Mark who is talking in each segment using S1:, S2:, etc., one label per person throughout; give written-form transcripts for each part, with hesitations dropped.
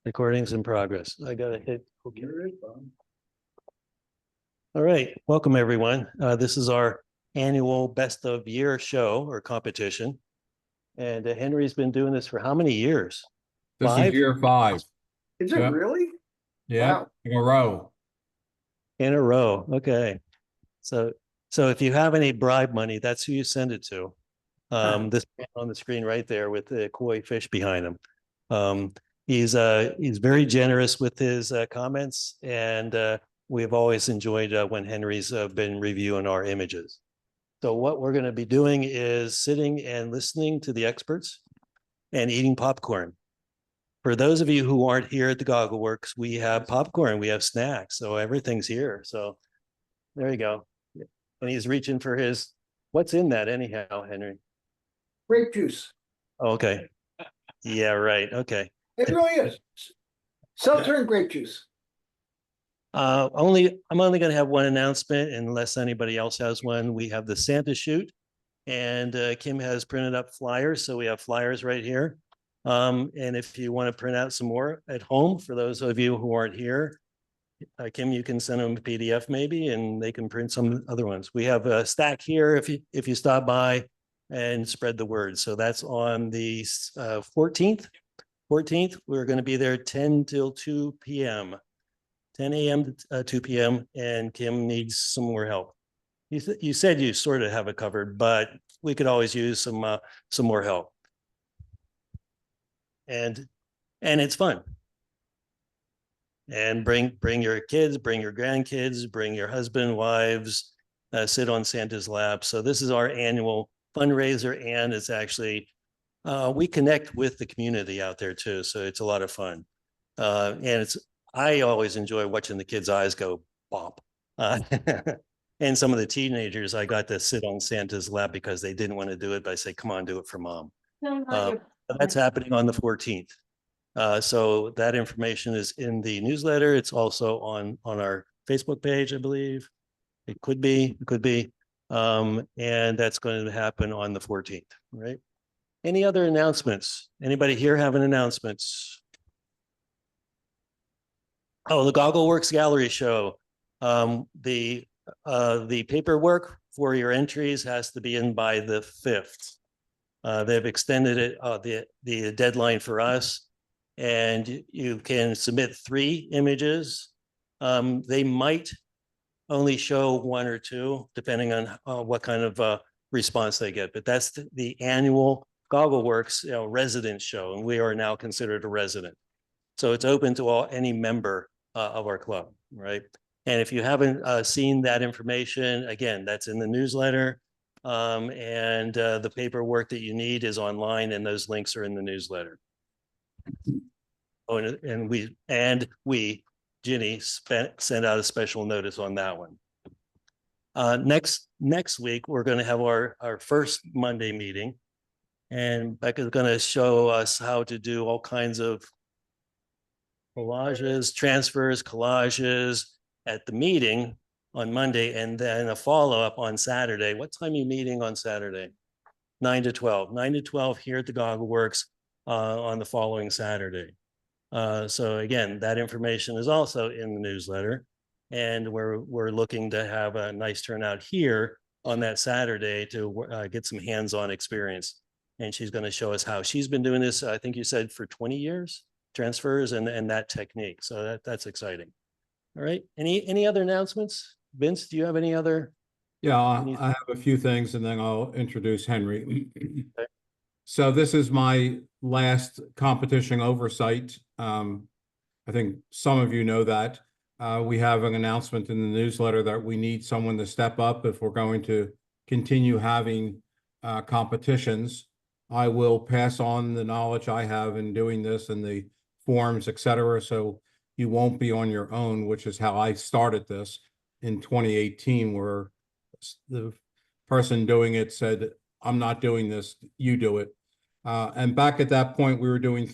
S1: Recordings in progress. I gotta hit. Okay. All right, welcome everyone. This is our annual best of year show or competition. And Henry's been doing this for how many years?
S2: This is
S1: Five?
S2: year 5.
S3: Is it
S2: Yep.
S3: really?
S2: Yeah,
S3: Wow.
S2: in a row.
S1: In a row. Okay. So if you have any bribe money, that's who you send it to. This man on the screen right there with the koi fish behind him. He's very generous with his comments, and we've always enjoyed when Henry's been reviewing our images. So what we're going to be doing is sitting and listening to the experts and eating popcorn. For those of you who aren't here at the Goggle Works, we have popcorn, we have snacks, so everything's here. So there you go. And he's reaching for his, what's in that anyhow, Henry?
S3: Grape juice.
S1: Okay. Yeah, right. Okay.
S3: It really is. Seltzer and grape juice.
S1: I'm only going to have one announcement unless anybody else has one. We have the Santa shoot, and Kim has printed up flyers, so we have flyers right here. And if you want to print out some more at home, for those of you who aren't here, Kim, you can send them a PDF maybe, and they can print some other ones. We have a stack here if you stop by and spread the word. So that's on the 14th. 14th, we're going to be there 10 till 2 p.m. 10 a.m. to 2 p.m. and Kim needs some more help. You said you sort of have it covered, but we could always use some more help. And it's fun. And bring your kids, bring your grandkids, bring your husband, wives, sit on Santa's lap. So this is our annual fundraiser, and it's actually we connect with the community out there too. So it's a lot of fun. And I always enjoy watching the kids' eyes go pop. And some of the teenagers, I got to sit on Santa's lap because they didn't want to do it, but I say, come on, do it for mom. That's happening on the 14th. So that information is in the newsletter. It's also on our Facebook page, I believe. It could be. And that's going to happen on the 14th, right? Any other announcements? Anybody here have an announcements? Oh, the Goggle Works Gallery Show. The paperwork for your entries has to be in by the 5th. They've extended it, the deadline for us, and you can submit 3 images. They might only show 1 or 2, depending on what kind of response they get. But that's the annual Goggle Works resident show, and we are now considered a resident. So it's open to any member of our club, right? And if you haven't seen that information, again, that's in the newsletter. And the paperwork that you need is online, and those links are in the newsletter. Oh, and we, Ginny, sent out a special notice on that one. Next week, we're going to have our first Monday meeting, and Becca's going to show us how to do all kinds of collages, transfers, collages at the meeting on Monday, and then a follow-up on Saturday. What time are you meeting on Saturday? 9 to 12. 9 to 12 here at the Goggle Works on the following Saturday. So again, that information is also in the newsletter, and we're looking to have a nice turnout here on that Saturday to get some hands-on experience. And she's going to show us how she's been doing this. I think you said for 20 years, transfers and that technique. So that's exciting. All right. Any other announcements? Vince, do you have any other?
S2: Yeah, I have a few things, and then I'll introduce Henry.
S1: Okay.
S2: So this is my last competition oversight. I think some of you know that. We have an announcement in the newsletter that we need someone to step up if we're going to continue having competitions. I will pass on the knowledge I have in doing this and the forms, etc. So you won't be on your own, which is how I started this in 2018, where the person doing it said, I'm not doing this, you do it. And back at that point, we were doing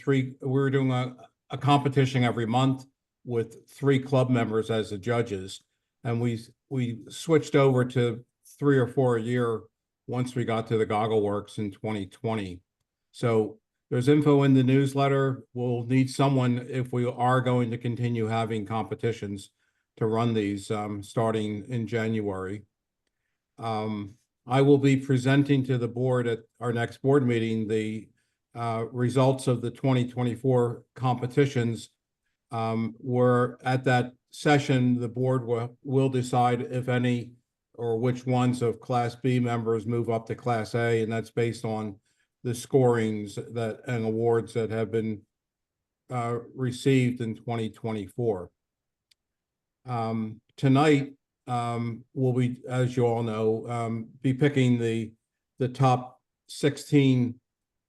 S2: a competition every month with 3 club members as the judges. And we switched over to 3 or 4 a year once we got to the Goggle Works in 2020. So There's info in the newsletter. We'll need someone if we are going to continue having competitions to run these starting in January. I will be presenting to the board at our next board meeting the results of the 2024 competitions. Where at that session, the board will decide if any or which ones of Class B members move up to Class A, and that's based on the scorings that and awards that have been received in 2024. Tonight, we'll be, as you all know, be picking the top 16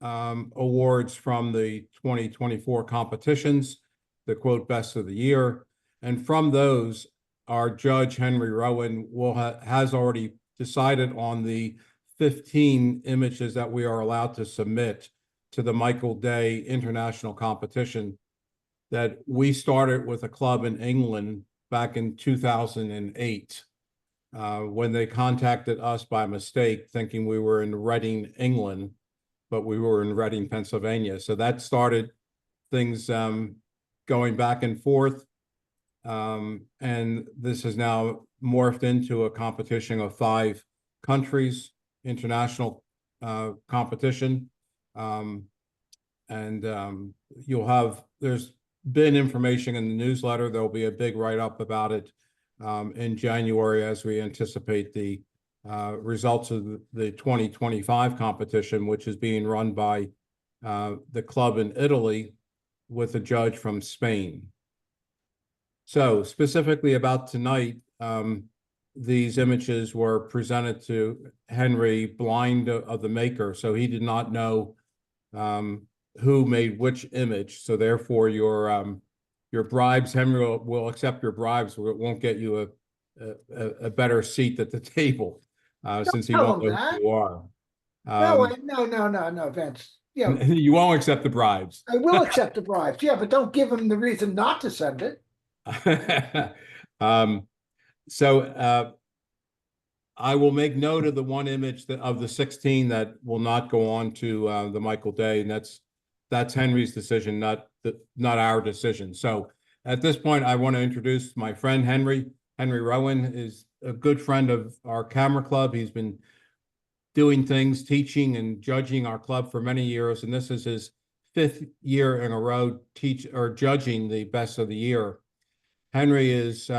S2: awards from the 2024 competitions, the quote best of the year. And from those, our judge, Henry Rowan, has already decided on the 15 images that we are allowed to submit to the Michael Day International Competition that we started with a club in England back in 2008, when they contacted us by mistake, thinking we were in Reading, England, but we were in Reading, Pennsylvania. So that started things going back and forth. And this has now morphed into a competition of 5 countries, international competition. There's been information in the newsletter. There'll be a big write-up about it in January as we anticipate the results of the 2025 competition, which is being run by the club in Italy with a judge from Spain. So specifically about tonight, these images were presented to Henry blind of the maker, so he did not know who made which image. So therefore, your bribes, Henry will accept your bribes. It won't get you a better seat at the table, since he won't know who you are.
S3: No, Vince. Yeah,
S2: you won't accept the bribes.
S3: I will accept the bribes. Yeah, but don't give him the reason not to send it.
S2: I will make note of the one image of the 16 that will not go on to the Michael Day, and that's Henry's decision, not our decision. So at this point, I want to introduce my friend Henry. Henry Rowan is a good friend of our camera club. He's been doing things, teaching and judging our club for many years, and this is his 5th year in a row judging the best of the year. Henry is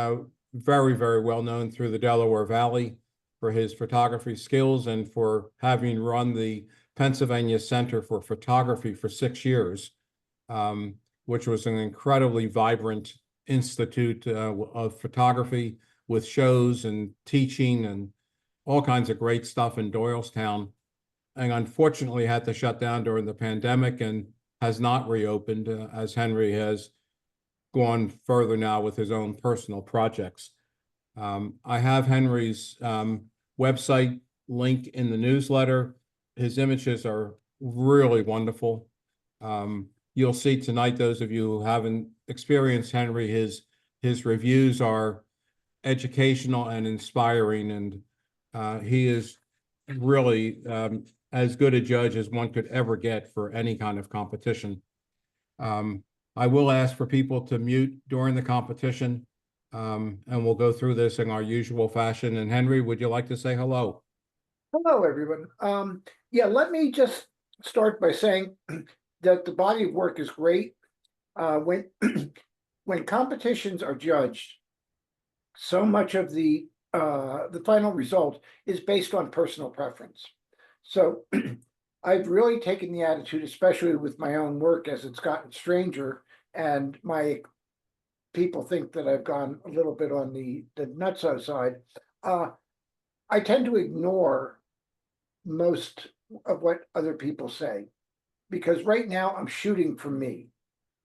S2: very, very well known through the Delaware Valley for his photography skills and for having run the Pennsylvania Center for Photography for 6 years, which was an incredibly vibrant institute of photography with shows and teaching and all kinds of great stuff in Doylestown, and unfortunately had to shut down during the pandemic and has not reopened as Henry has gone further now with his own personal projects. I have Henry's website link in the newsletter. His images are really wonderful. You'll see tonight, those of you who haven't experienced Henry, his reviews are educational and inspiring, and he is really as good a judge as one could ever get for any kind of competition. I will ask for people to mute during the competition, and we'll go through this in our usual fashion. And Henry, would you like to say hello?
S3: Hello, everyone. Yeah, let me just start by saying that the body of work is great. When when competitions are judged, so much of the final result is based on personal preference. So I've really taken the attitude, especially with my own work, as it's gotten stranger, and my people think that I've gone a little bit on the nutso side. I tend to ignore most of what other people say, because right now I'm shooting for me.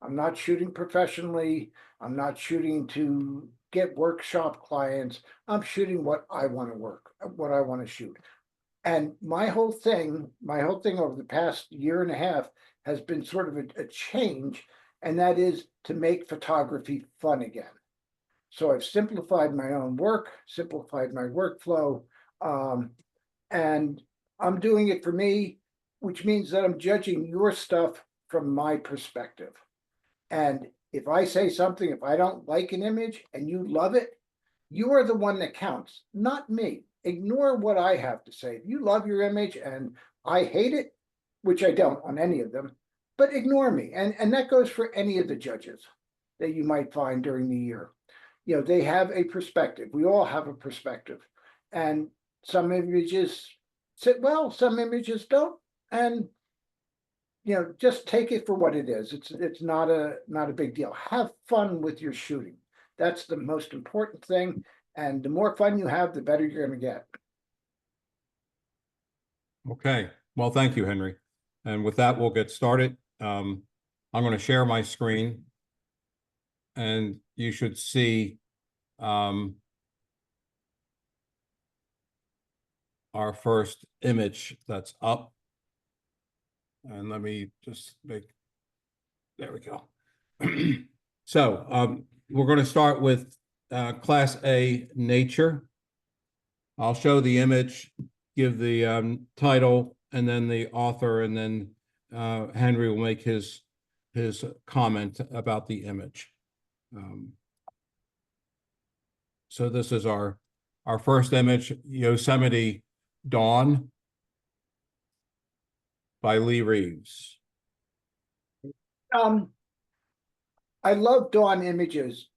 S3: I'm not shooting professionally. I'm not shooting to get workshop clients. I'm shooting what I want to shoot. And my whole thing over the past year and a half has been sort of a change, and that is to make photography fun again. So I've simplified my own work, simplified my workflow, and I'm doing it for me which means that I'm judging your stuff from my perspective. And if I say something, if I don't like an image and you love it, you are the one that counts, not me. Ignore what I have to say. If you love your image and I hate it, which I don't on any of them, but ignore me. And that goes for any of the judges that you might find during the year. You know, they have a perspective. We all have a perspective. And some images sit well, some images don't. And just take it for what it is. It's not a big deal. Have fun with your shooting. That's the most important thing. And the more fun you have, the better you're going to get.
S2: Okay, well, thank you, Henry. And with that, we'll get started. I'm going to share my screen. And you should see our first image that's up. And let me just there we go. So we're going to start with Class A Nature. I'll show the image, give the title, and then the author, and then Henry will make his comment about the image. So this is our first image, Yosemite Dawn by Lee Reeves.
S3: I love dawn images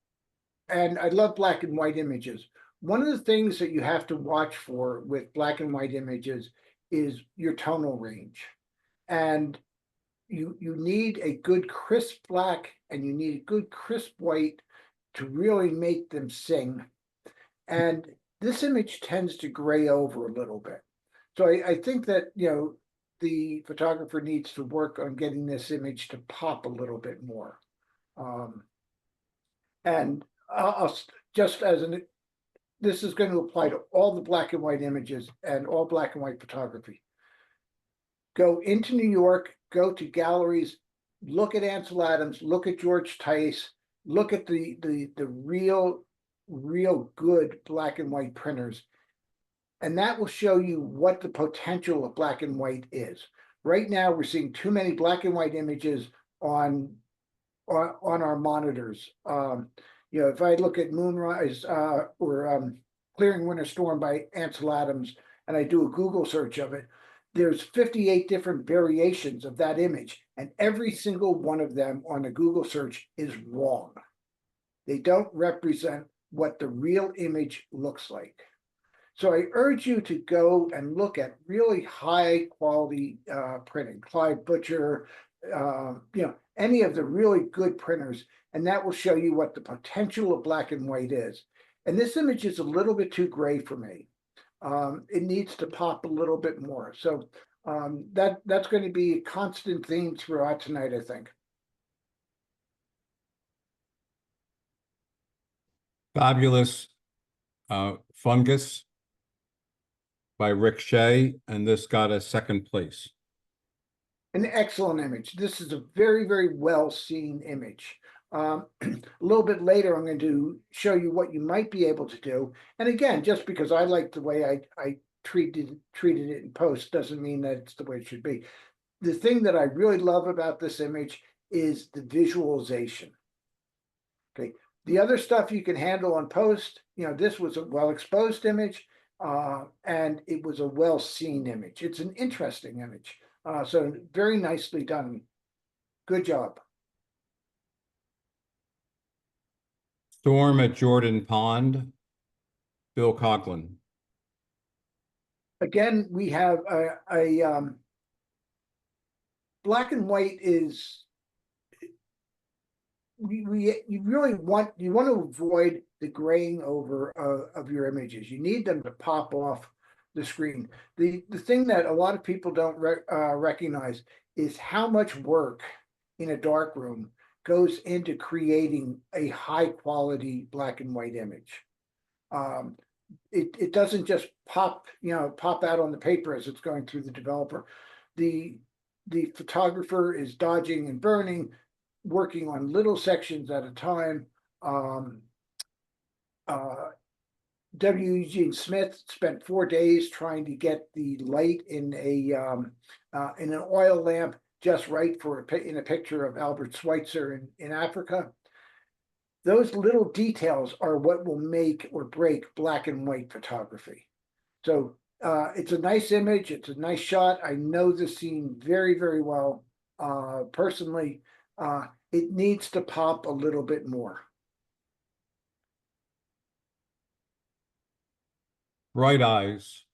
S3: and I love black and white images. One of the things that you have to watch for with black and white images is your tonal range. And you need a good crisp black and you need a good crisp white to really make them sing. And this image tends to gray over a little bit. So I think that, the photographer needs to work on getting this image to pop a little bit more. And I'll just as this is going to apply to all the black and white images and all black and white photography. Go into New York, go to galleries, look at Ansel Adams, look at George Tice, look at the real good black and white printers. And that will show you what the potential of black and white is. Right now, we're seeing too many black and white images on our monitors. If I look at Moonrise or Clearing Winter Storm by Ansel Adams, and I do a Google search of it, there's 58 different variations of that image, and every single one of them on a Google search is wrong. They don't represent what the real image looks like. So I urge you to go and look at really high quality printing, Clive Butcher, any of the really good printers, and that will show you what the potential of black and white is. And this image is a little bit too gray for me. It needs to pop a little bit more. So that's going to be a constant theme throughout tonight, I think.
S2: Fabulous Fungus by Rick Shea, and this got a second place.
S3: An excellent image. This is a very, very well seen image. A little bit later, I'm going to show you what you might be able to do. And again, just because I like the way I treated it in post doesn't mean that it's the way it should be. The thing that I really love about this image is the visualization. Okay, the other stuff you can handle on post, this was a well exposed image. And it was a well-seen image. It's an interesting image. So very nicely done. Good job.
S2: Storm at Jordan Pond, Bill Coughlin.
S3: Again, we have a black and white is you really want to avoid the graying over of your images. You need them to pop off the screen. The thing that a lot of people don't recognize is how much work in a dark room goes into creating a high quality black and white image. It doesn't just pop out on the paper as it's going through the developer. The photographer is dodging and burning, working on little sections at a time. W. Eugene Smith spent 4 days trying to get the light in in an oil lamp just right for in a picture of Albert Schweitzer in Africa. Those little details are what will make or break black and white photography. So it's a nice image. It's a nice shot. I know the scene very, very well. Personally, it needs to pop a little bit more.
S2: Bright Eyes,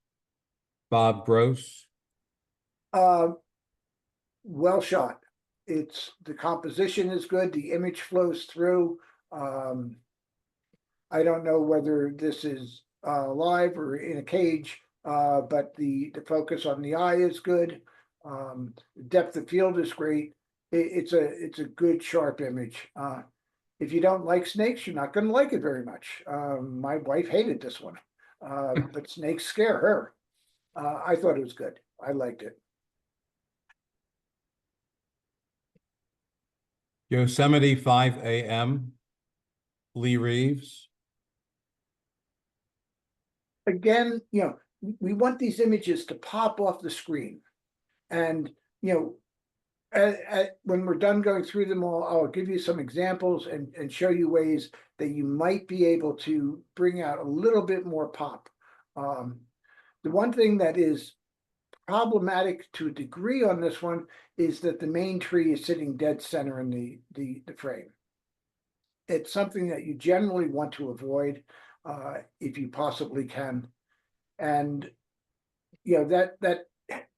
S2: Bob Gross.
S3: Uh, well shot. It's the composition is good. The image flows through. I don't know whether this is live or in a cage, but the focus on the eye is good. The depth of field is great. It's a good sharp image. If you don't like snakes, you're not going to like it very much. My wife hated this one, but snakes scare her. I thought it was good. I liked it.
S2: Yosemite 5 a.m., Lee Reeves.
S3: Again, we want these images to pop off the screen. And, when we're done going through them all, I'll give you some examples and show you ways that you might be able to bring out a little bit more pop. The one thing that is problematic to a degree on this one is that the main tree is sitting dead center in the frame. It's something that you generally want to avoid if you possibly can. And that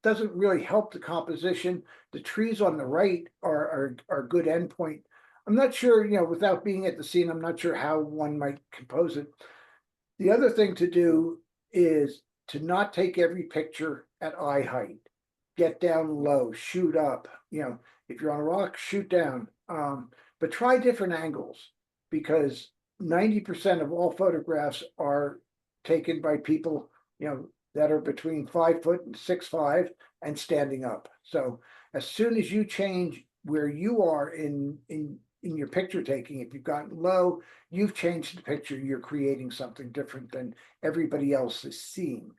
S3: doesn't really help the composition. The trees on the right are good endpoint. I'm not sure, without being at the scene, I'm not sure how one might compose it. The other thing to do is to not take every picture at eye height. Get down low, shoot up. If you're on a rock, shoot down. But try different angles, because 90% of all photographs are taken by people, that are between 5 foot and 6'5" and standing up. So as soon as you change where you are in your picture taking, if you've gotten low, you've changed the picture. You're creating something different than everybody else is seeing,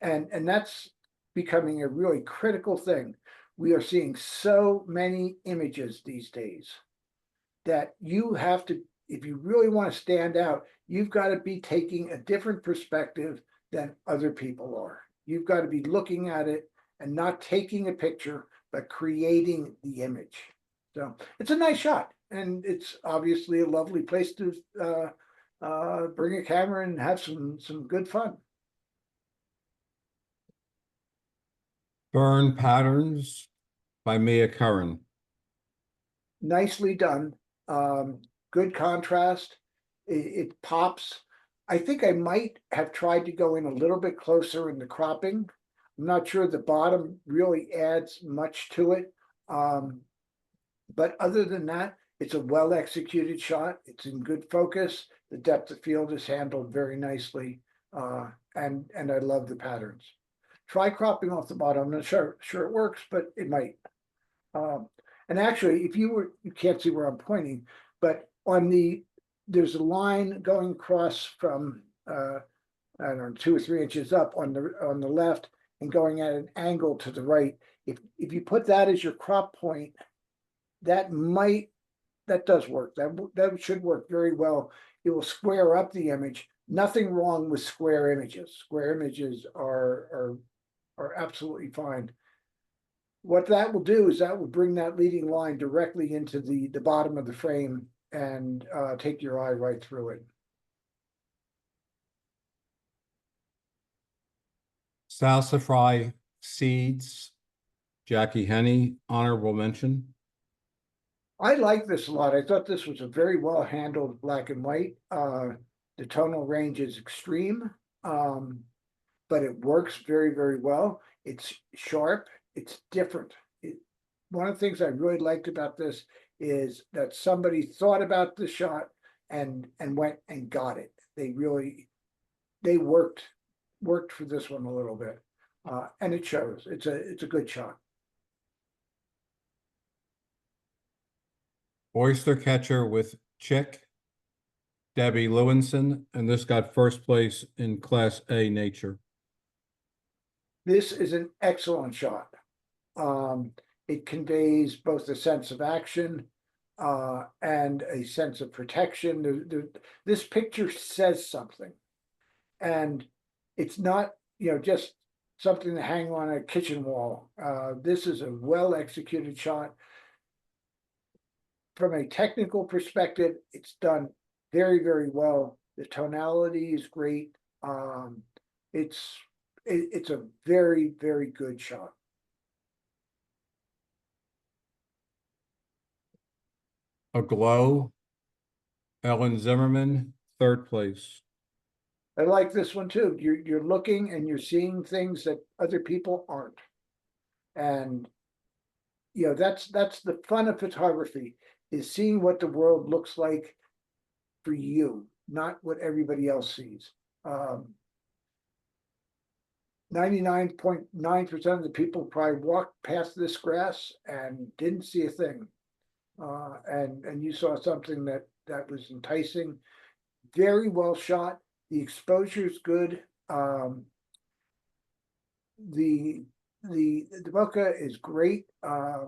S3: and that's becoming a really critical thing. We are seeing so many images these days that you have to, if you really want to stand out, you've got to be taking a different perspective than other people are. You've got to be looking at it and not taking a picture, but creating the image. So it's a nice shot, and it's obviously a lovely place to bring a camera and have some good fun.
S2: Burn Patterns by Mia Curran.
S3: Nicely done. Good contrast. It pops. I think I might have tried to go in a little bit closer in the cropping. I'm not sure the bottom really adds much to it. But other than that, it's a well executed shot. It's in good focus. The depth of field is handled very nicely. And I love the patterns. Try cropping off the bottom. I'm not sure it works, but it might. And actually, if you can't see where I'm pointing, but there's a line going across from I don't know, 2 or 3 inches up on the left and going at an angle to the right. If you put that as your crop point, that does work. That should work very well. It will square up the image. Nothing wrong with square images. Square images are absolutely fine. What that will do is that will bring that leading line directly into the bottom of the frame and take your eye right through it.
S2: Salsify Seeds, Jackie Henney, honorable mention.
S3: I like this a lot. I thought this was a very well handled black and white. The tonal range is extreme, but it works very, very well. It's sharp. It's different. One of the things I really liked about this is that somebody thought about the shot and went and got it. They worked for this one a little bit, and it shows. It's a good shot.
S2: Oyster Catcher with Chick, Debbie Lewinson, and this got first place in Class A nature.
S3: This is an excellent shot. It conveys both a sense of action and a sense of protection. This picture says something, and it's not, just something to hang on a kitchen wall. This is a well executed shot. From a technical perspective, it's done very, very well. The tonality is great. It's a very, very good shot.
S2: Aglow, Ellen Zimmerman, third place.
S3: I like this one too. You're looking and you're seeing things that other people aren't. And that's the fun of photography, is seeing what the world looks like for you, not what everybody else sees. 99.9% of the people probably walked past this grass and didn't see a thing. And you saw something that was enticing, very well shot. The exposure is good. The bokeh is great. I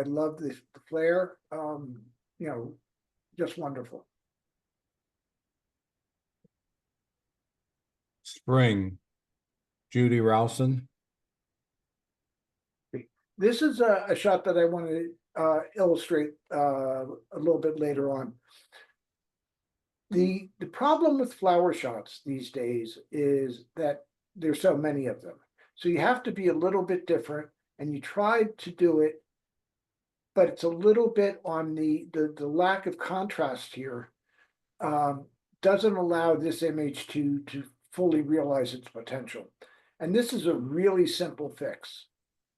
S3: love the flare. Just wonderful.
S2: Spring, Judy Rowson.
S3: This is a shot that I want to illustrate a little bit later on. The problem with flower shots these days is that there's so many of them. So you have to be a little bit different, and you try to do it, but it's a little bit on the lack of contrast here. Doesn't allow this image to fully realize its potential. And this is a really simple fix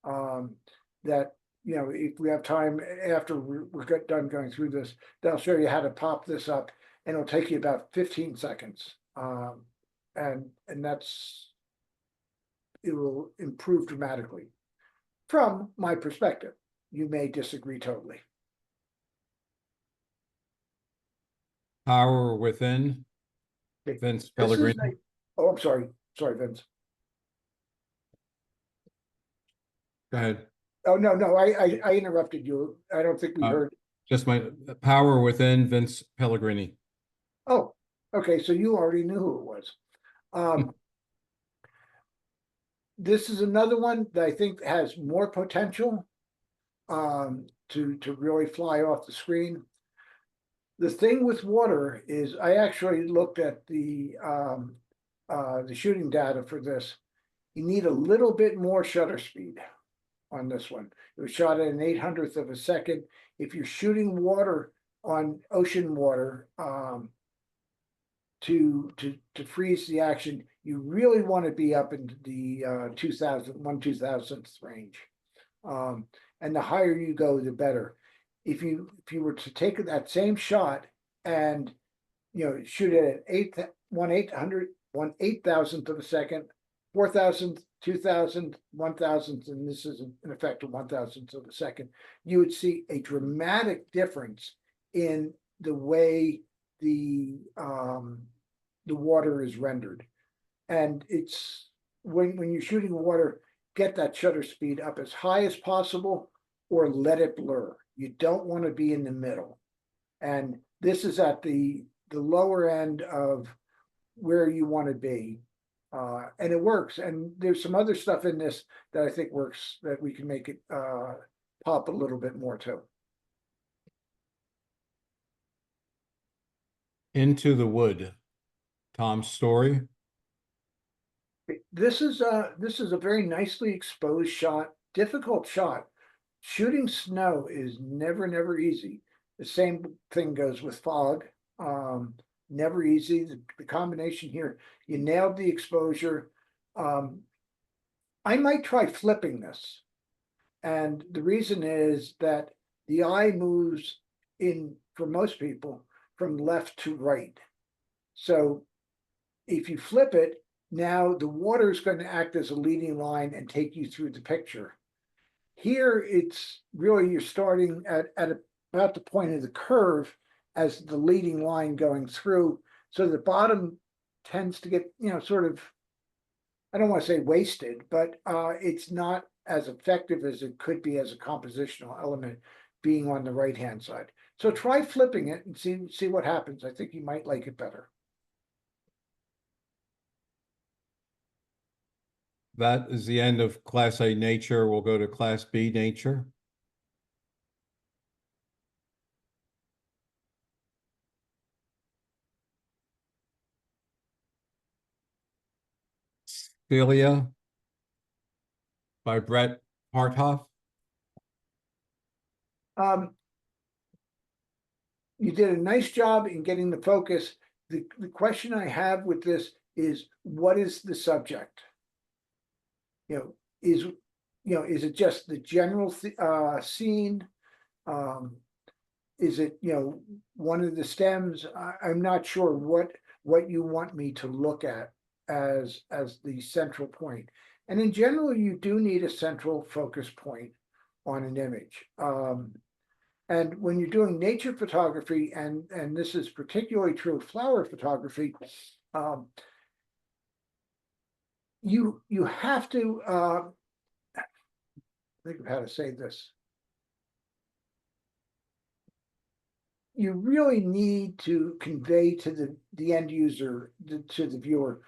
S3: that, if we have time after we're done going through this, they'll show you how to pop this up, and it'll take you about 15 seconds. And it will improve dramatically. From my perspective, you may disagree totally.
S2: Power Within, Vince Pellegrini.
S3: I'm sorry, Vince.
S2: Go ahead.
S3: Oh, no, I interrupted you. I don't think we heard.
S2: Just my Power Within, Vince Pellegrini.
S3: Oh, okay, so you already knew who it was. This is another one that I think has more potential to really fly off the screen. The thing with water is, I actually looked at the shooting data for this. You need a little bit more shutter speed on this one. It was shot at an 800th of a second. If you're shooting water on ocean water to freeze the action, you really want to be up into the 1/2000th range. And the higher you go, the better. If you were to take that same shot and shoot it at 1/8,000th of a second, 4,000th, 2,000, 1,000th, and this is in effect a 1,000th of a second, you would see a dramatic difference in the way the water is rendered. And it's when you're shooting water, get that shutter speed up as high as possible, or let it blur. You don't want to be in the middle. And this is at the lower end of where you want to be. And it works. And there's some other stuff in this that I think works, that we can make it pop a little bit more too.
S2: Into the Wood, Tom Story.
S3: This is a very nicely exposed shot, difficult shot. Shooting snow is never easy. The same thing goes with fog. Never easy. The combination here, you nailed the exposure. I might try flipping this. And the reason is that the eye moves for most people, from left to right. So if you flip it, now the water is going to act as a leading line and take you through the picture. Here, it's really, you're starting at about the point of the curve, as the leading line going through. So the bottom tends to get, sort of, I don't want to say wasted, but it's not as effective as it could be as a compositional element being on the right-hand side. So try flipping it and see what happens. I think you might like it better.
S2: That is the end of Class A nature. We'll go to Class B nature. Celia by Brett Harthoff.
S3: You did a nice job in getting the focus. The question I have with this is, what is the subject? Is it just the general scene? Is it, one of the stems? I'm not sure what you want me to look at as the central point. And in general, you do need a central focus point on an image. And when you're doing nature photography, and this is particularly true of flower photography, you have to think of how to say this. You really need to convey to the end user, to the viewer,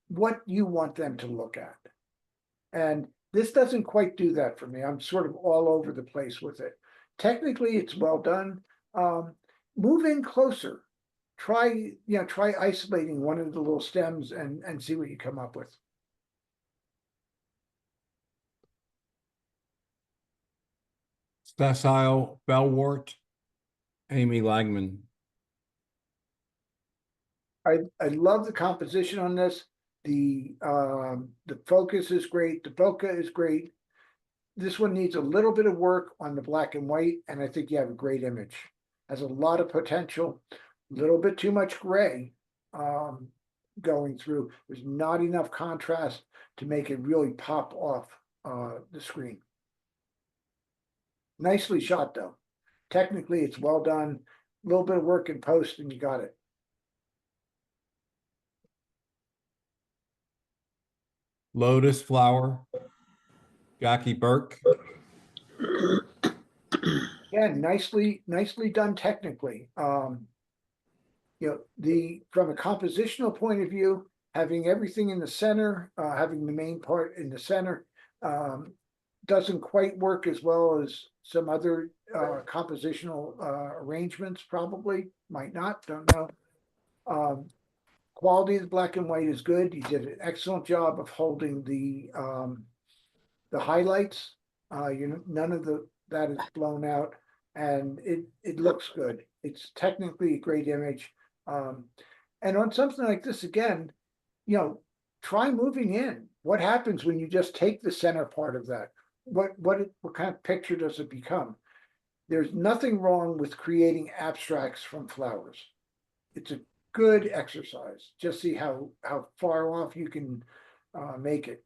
S3: what you want them to look at. And this doesn't quite do that for me. I'm sort of all over the place with it. Technically, it's well done. Move in closer. Try isolating one of the little stems and see what you come up with.
S2: Sessile Bellwort, Amy Langman.
S3: I love the composition on this. The focus is great. The bokeh is great. This one needs a little bit of work on the black and white, and I think you have a great image. Has a lot of potential. A little bit too much gray going through. There's not enough contrast to make it really pop off the screen. Nicely shot, though. Technically, it's well done. A little bit of work in post, and you got it.
S2: Lotus Flower, Jackie Burke.
S3: Yeah, nicely done technically. From a compositional point of view, having everything in the center, having the main part in the center, doesn't quite work as well as some other compositional arrangements. Probably might not. Don't know. Quality of the black and white is good. You did an excellent job of holding the highlights. None of that is blown out, and it looks good. It's technically a great image. And on something like this, again, try moving in. What happens when you just take the center part of that? What kind of picture does it become? There's nothing wrong with creating abstracts from flowers. It's a good exercise. Just see how far off you can make it.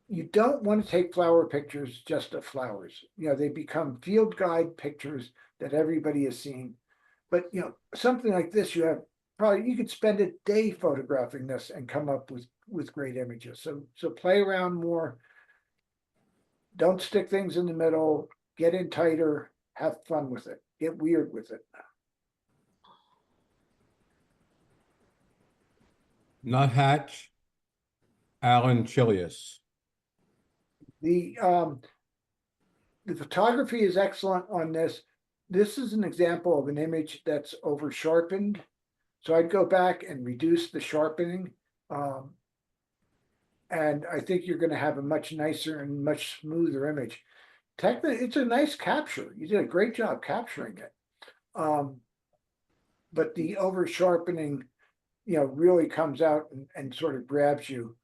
S3: You don't want to take flower pictures just of flowers. They become field guide pictures that everybody has seen. But something like this, you could spend a day photographing this and come up with great images. So play around more. Don't stick things in the middle. Get in tighter. Have fun with it. Get weird with it.
S2: Nuthatch, Alan Chilius.
S3: The photography is excellent on this. This is an example of an image that's over sharpened. So I'd go back and reduce the sharpening. And I think you're going to have a much nicer and much smoother image. Technically, it's a nice capture. You did a great job capturing it. But the over sharpening, really comes out and sort of grabs you.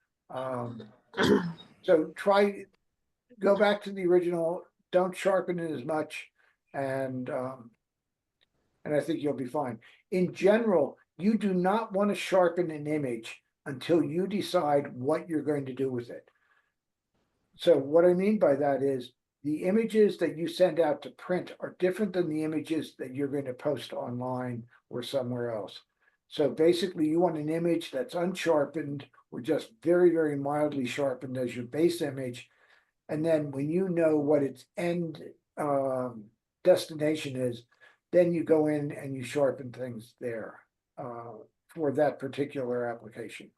S3: So go back to the original. Don't sharpen it as much, and I think you'll be fine. In general, you do not want to sharpen an image until you decide what you're going to do with it. So what I mean by that is, the images that you send out to print are different than the images that you're going to post online or somewhere else. So basically, you want an image that's unsharpened or just very, very mildly sharpened as your base image. And then when you know what its end destination is, then you go in and you sharpen things there for that particular application.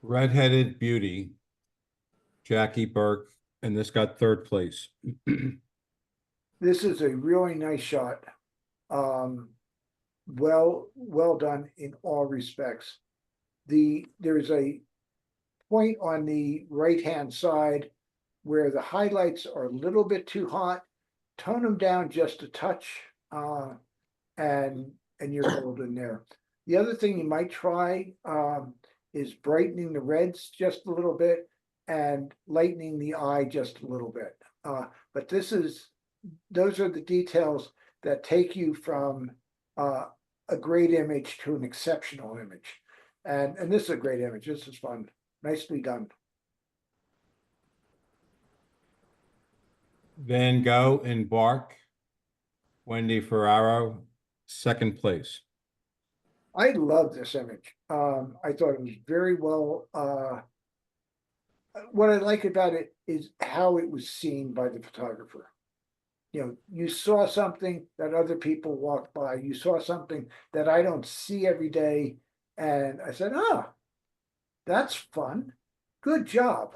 S2: Redheaded Beauty, Jackie Burke, and this got third place.
S3: This is a really nice shot. Well done in all respects. There's a point on the right-hand side where the highlights are a little bit too hot. Tone them down just a touch, and you're golden there. The other thing you might try is brightening the reds just a little bit and lightening the eye just a little bit. But those are the details that take you from a great image to an exceptional image. And this is a great image. This is fun. Nicely done.
S2: Van Gogh and Bark, Wendy Ferraro, second place.
S3: I love this image. I thought it was very well. What I like about it is how it was seen by the photographer. You know, you saw something that other people walked by. You saw something that I don't see every day. And I said, ah, that's fun. Good job.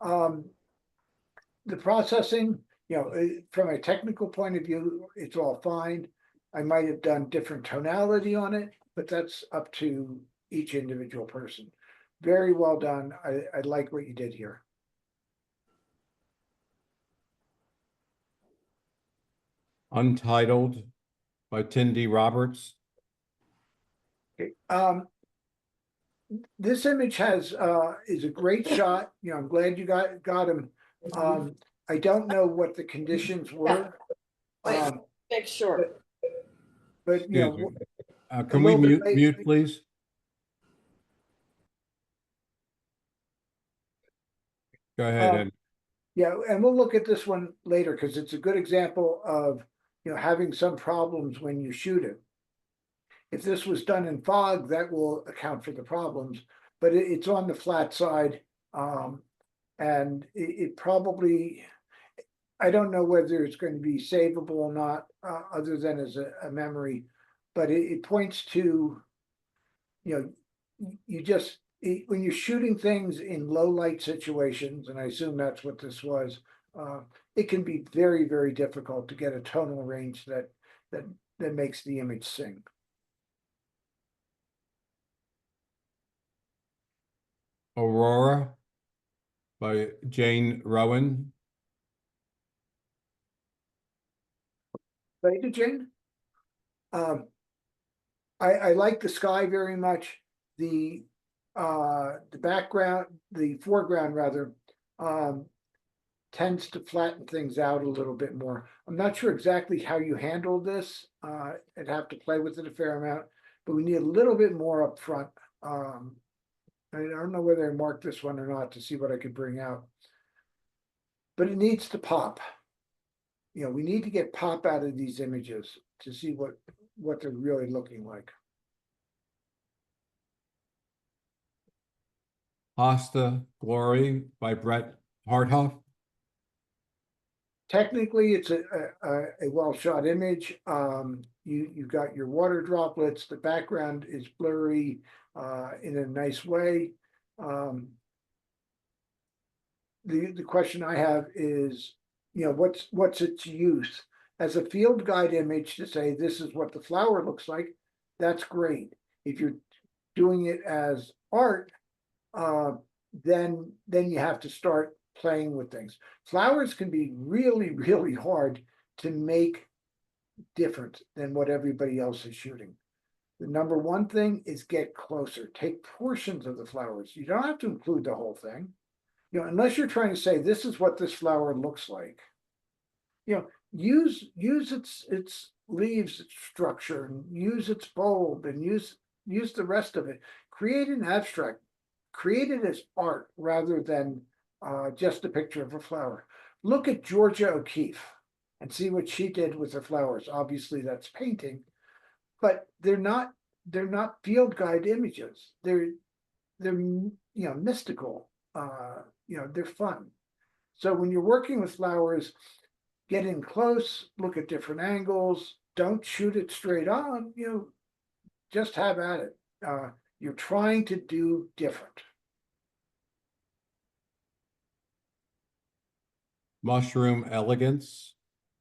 S3: The processing, you know, from a technical point of view, it's all fine. I might have done different tonality on it, but that's up to each individual person. Very well done. I like what you did here.
S2: Untitled by Tindy Roberts.
S3: Okay. This image has is a great shot. You know, I'm glad you got him. I don't know what the conditions were.
S4: Make sure.
S3: But you know,
S2: Excuse me. Can we mute, please? Go ahead. Ed.
S3: yeah, and we'll look at this one later because it's a good example of, you know, having some problems when you shoot it. If this was done in fog, that will account for the problems, but it's on the flat side. And it probably, I don't know whether it's going to be savable or not, other than as a memory, but it points to, you know, you just, when you're shooting things in low light situations, and I assume that's what this was, it can be very, very difficult to get a tonal range that makes the image sing.
S2: Aurora by Jane Rowan.
S3: Thank you, Jane. I like the sky very much. The background, the foreground rather, tends to flatten things out a little bit more. I'm not sure exactly how you handle this. I'd have to play with it a fair amount, but we need a little bit more up front. I don't know whether I marked this one or not to see what I could bring out, but it needs to pop. You know, we need to get pop out of these images to see what they're really looking like.
S2: Pasta Glory by Brett Harthoff.
S3: Technically, it's a well shot image. You've got your water droplets. The background is blurry in a nice way. The question I have is, you know, what's its use as a field guide image to say this is what the flower looks like? That's great. If you're doing it as art, then you have to start playing with things. Flowers can be really, really hard to make different than what everybody else is shooting. The number one thing is get closer. Take portions of the flowers. You don't have to include the whole thing. You know, unless you're trying to say this is what this flower looks like. You know, use its leaves, its structure, and use its bulb, and use the rest of it. Create an abstract. create it as art rather than just a picture of a flower. Look at Georgia O'Keeffe and see what she did with her flowers. Obviously, that's painting, but they're not field guide images. They're mystical. They're fun. So when you're working with flowers, get in close, look at different angles, don't shoot it straight on, just have at it. You're trying to do different.
S2: Mushroom Elegance,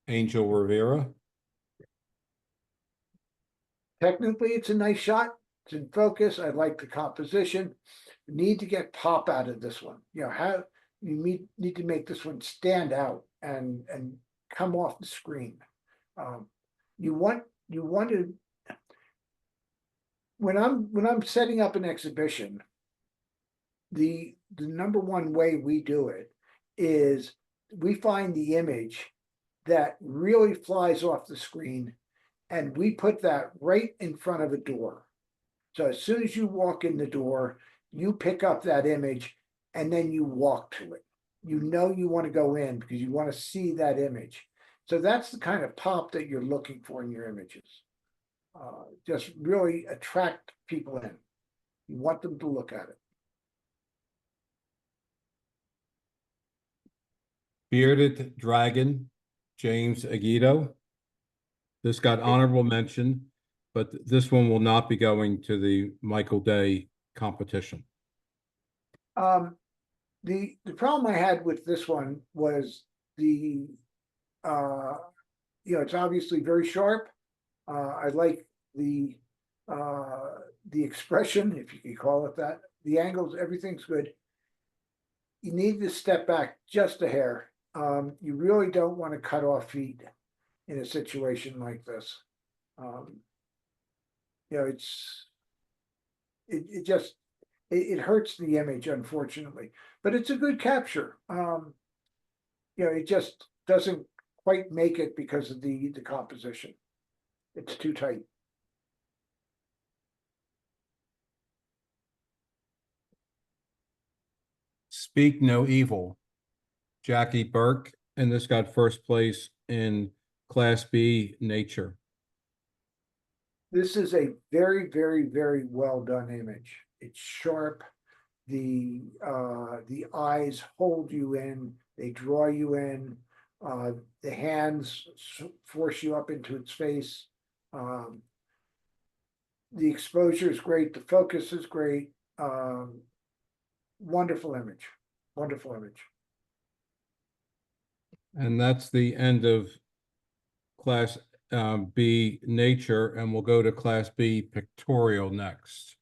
S2: Angel Rivera.
S3: Technically, it's a nice shot. It's in focus. I like the composition. You need to get pop out of this one. Need to make this one stand out and come off the screen. You want to when I'm setting up an exhibition, the number one way we do it is we find the image that really flies off the screen, and we put that right in front of a door. So as soon as you walk in the door, you pick up that image and then you walk to it. You want to go in because you want to see that image. So that's the kind of pop that you're looking for in your images. Just really attract people in. You want them to look at it.
S2: Bearded Dragon, James Aguido. This got honorable mention, but this one will not be going to the Michael Day competition.
S3: The problem I had with this one was it's obviously very sharp. I like the expression, if you could call it that. The angles, everything's good. You need to step back just a hair. You really don't want to cut off feet in a situation like this. It hurts the image, unfortunately, but it's a good capture. It just doesn't quite make it because of the composition. It's too tight.
S2: Speak No Evil, Jackie Burke, and this got first place in Class B Nature.
S3: This is a very, very, very well done image. It's sharp. The eyes hold you in. They draw you in. The hands force you up into its face. The exposure is great. The focus is great. Wonderful image. Wonderful image.
S2: And that's the end of Class B Nature, and we'll go to Class B Pictorial next.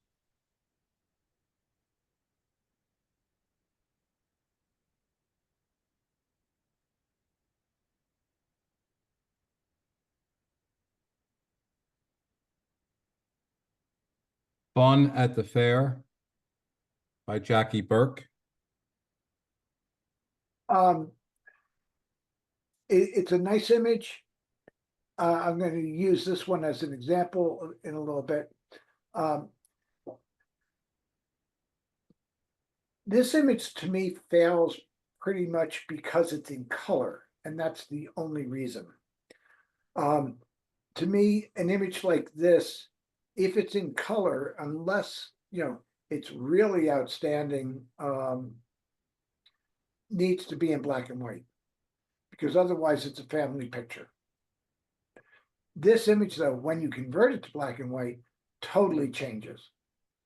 S2: Fun at the Fair by Jackie Burke.
S3: It's a nice image. I'm going to use this one as an example in a little bit. This image to me fails pretty much because it's in color, and that's the only reason. To me, an image like this, if it's in color, unless it's really outstanding, needs to be in black and white, because otherwise it's a family picture. This image, though, when you convert it to black and white, totally changes.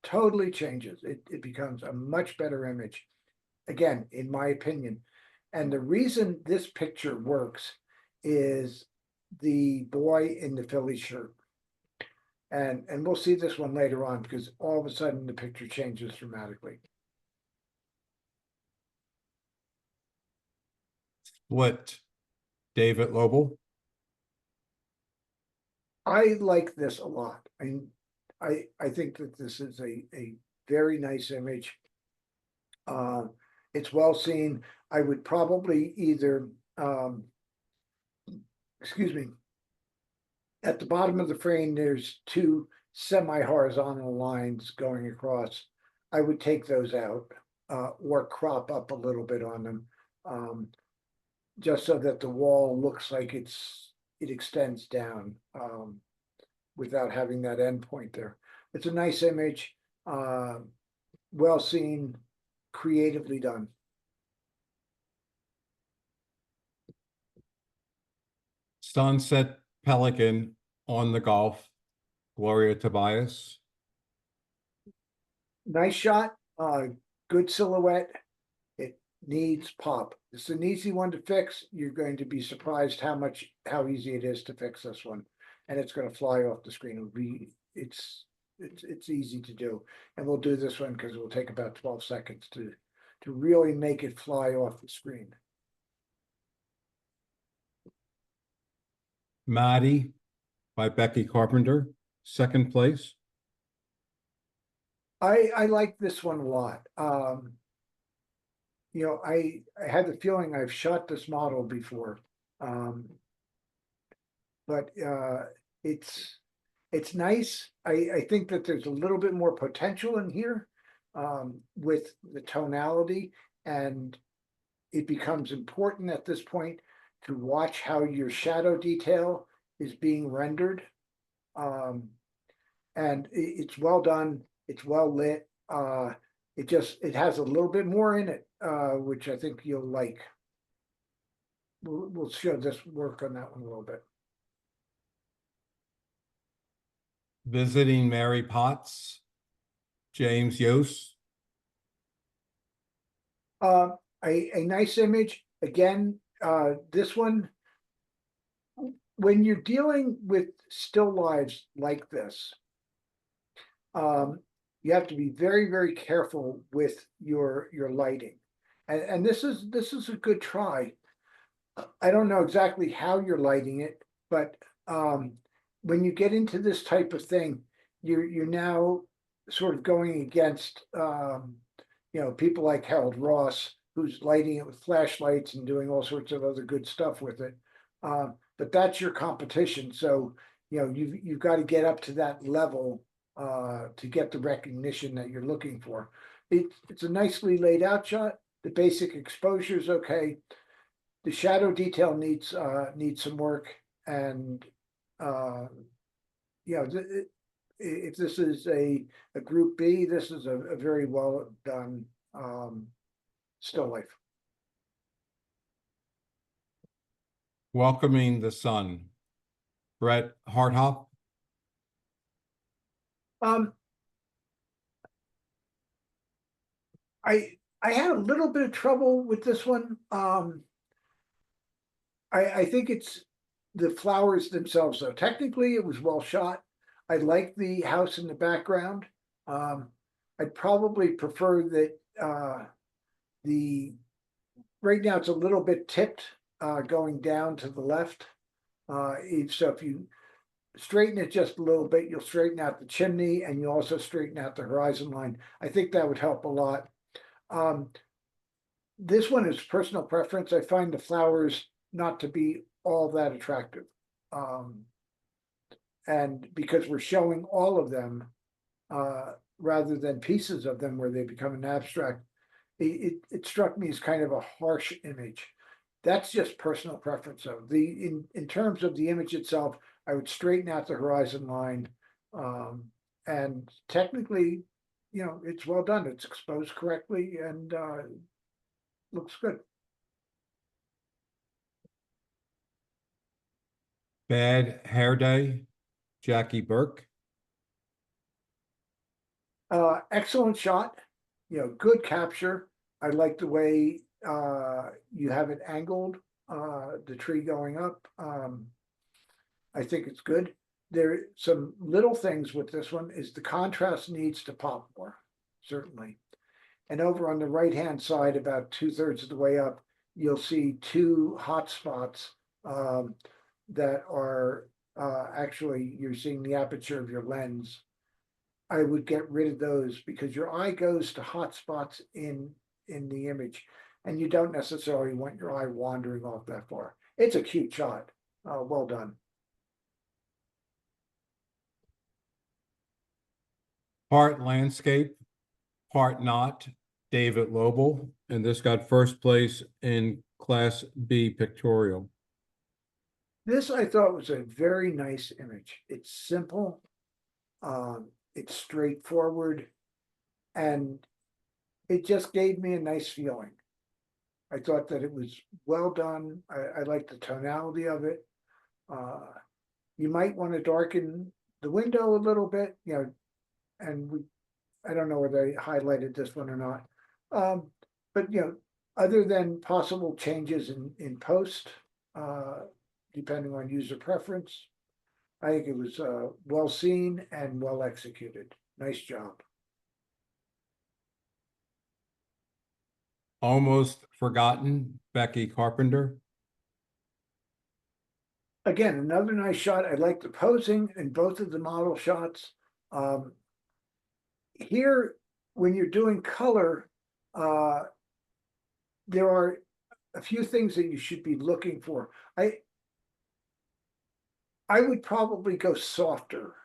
S3: Totally changes. It becomes a much better image, again, in my opinion. And the reason this picture works is the boy in the Philly shirt. And we'll see this one later on, because all of a sudden the picture changes dramatically.
S2: Split, David Lobel.
S3: I like this a lot. I think that this is a very nice image. It's well seen. I would probably either, excuse me, at the bottom of the frame, there's two semi-horizontal lines going across. I would take those out, or crop up a little bit on them. Just so that the wall looks like it extends down, without having that endpoint there. It's a nice image, well seen, creatively done.
S2: Sunset Pelican on the golf, Gloria Tobias.
S3: Nice shot, good silhouette. It needs pop. It's an easy one to fix. You're going to be surprised how easy it is to fix this one. And it's gonna fly off the screen. It's easy to do. And we'll do this one because it will take about 12 seconds to really make it fly off the screen.
S2: Maddie by Becky Carpenter, second place.
S3: I like this one a lot. You know, I had the feeling I've shot this model before. But it's nice. I think that there's a little bit more potential in here, with the tonality, and it becomes important at this point to watch how your shadow detail is being rendered. And it's well done, it's well lit. It has a little bit more in it, which I think you'll like. We'll show this work on that one a little bit.
S2: Visiting Mary Potts, James Yost.
S3: A nice image. Again, this one, when you're dealing with still lives like this, you have to be very, very careful with your lighting. And this is a good try. I don't know exactly how you're lighting it, but when you get into this type of thing, you're now sort of going against you know, people like Harold Ross, who's lighting it with flashlights and doing all sorts of other good stuff with it. But that's your competition. So, you know, you've got to get up to that level to get the recognition that you're looking for. It's a nicely laid out shot. The basic exposure is okay. The shadow detail needs some work, and you know, if this is a group B, this is a very well done still life.
S2: Welcoming the Sun, Brett Harthoff.
S3: I had a little bit of trouble with this one. I think it's the flowers themselves, though. Technically, it was well shot. I like the house in the background. I'd probably prefer that right now it's a little bit tipped going down to the left. So if you straighten it just a little bit, you'll straighten out the chimney and you also straighten out the horizon line. I think that would help a lot. This one is personal preference. I find the flowers not to be all that attractive. And because we're showing all of them, rather than pieces of them where they become an abstract, it struck me as kind of a harsh image. That's just personal preference. So in terms of the image itself, I would straighten out the horizon line. And technically, you know, it's well done. It's exposed correctly and looks good.
S2: Bad Hair Day, Jackie Burke.
S3: Excellent shot, you know, good capture. I like the way you have it angled, the tree going up. I think it's good. There some little things with this one is the contrast needs to pop more, certainly. And over on the right-hand side, about 2/3 of the way up, you'll see two hot spots that are actually, you're seeing the aperture of your lens. I would get rid of those because your eye goes to hot spots in the image, and you don't necessarily want your eye wandering off that far. It's a cute shot. Well done.
S2: Part Landscape, part not, David Lobel, and this got first place in Class B pictorial.
S3: This I thought was a very nice image. It's simple. It's straightforward. And it just gave me a nice feeling. I thought that it was well done. I like the tonality of it. You might want to darken the window a little bit, you know, and I don't know whether I highlighted this one or not. But you know, other than possible changes in post, depending on user preference, I think it was well seen and well executed. Nice job.
S2: Almost Forgotten, Becky Carpenter.
S3: Again, another nice shot. I like the posing in both of the model shots. Here, when you're doing color, there are a few things that you should be looking for. I would probably go softer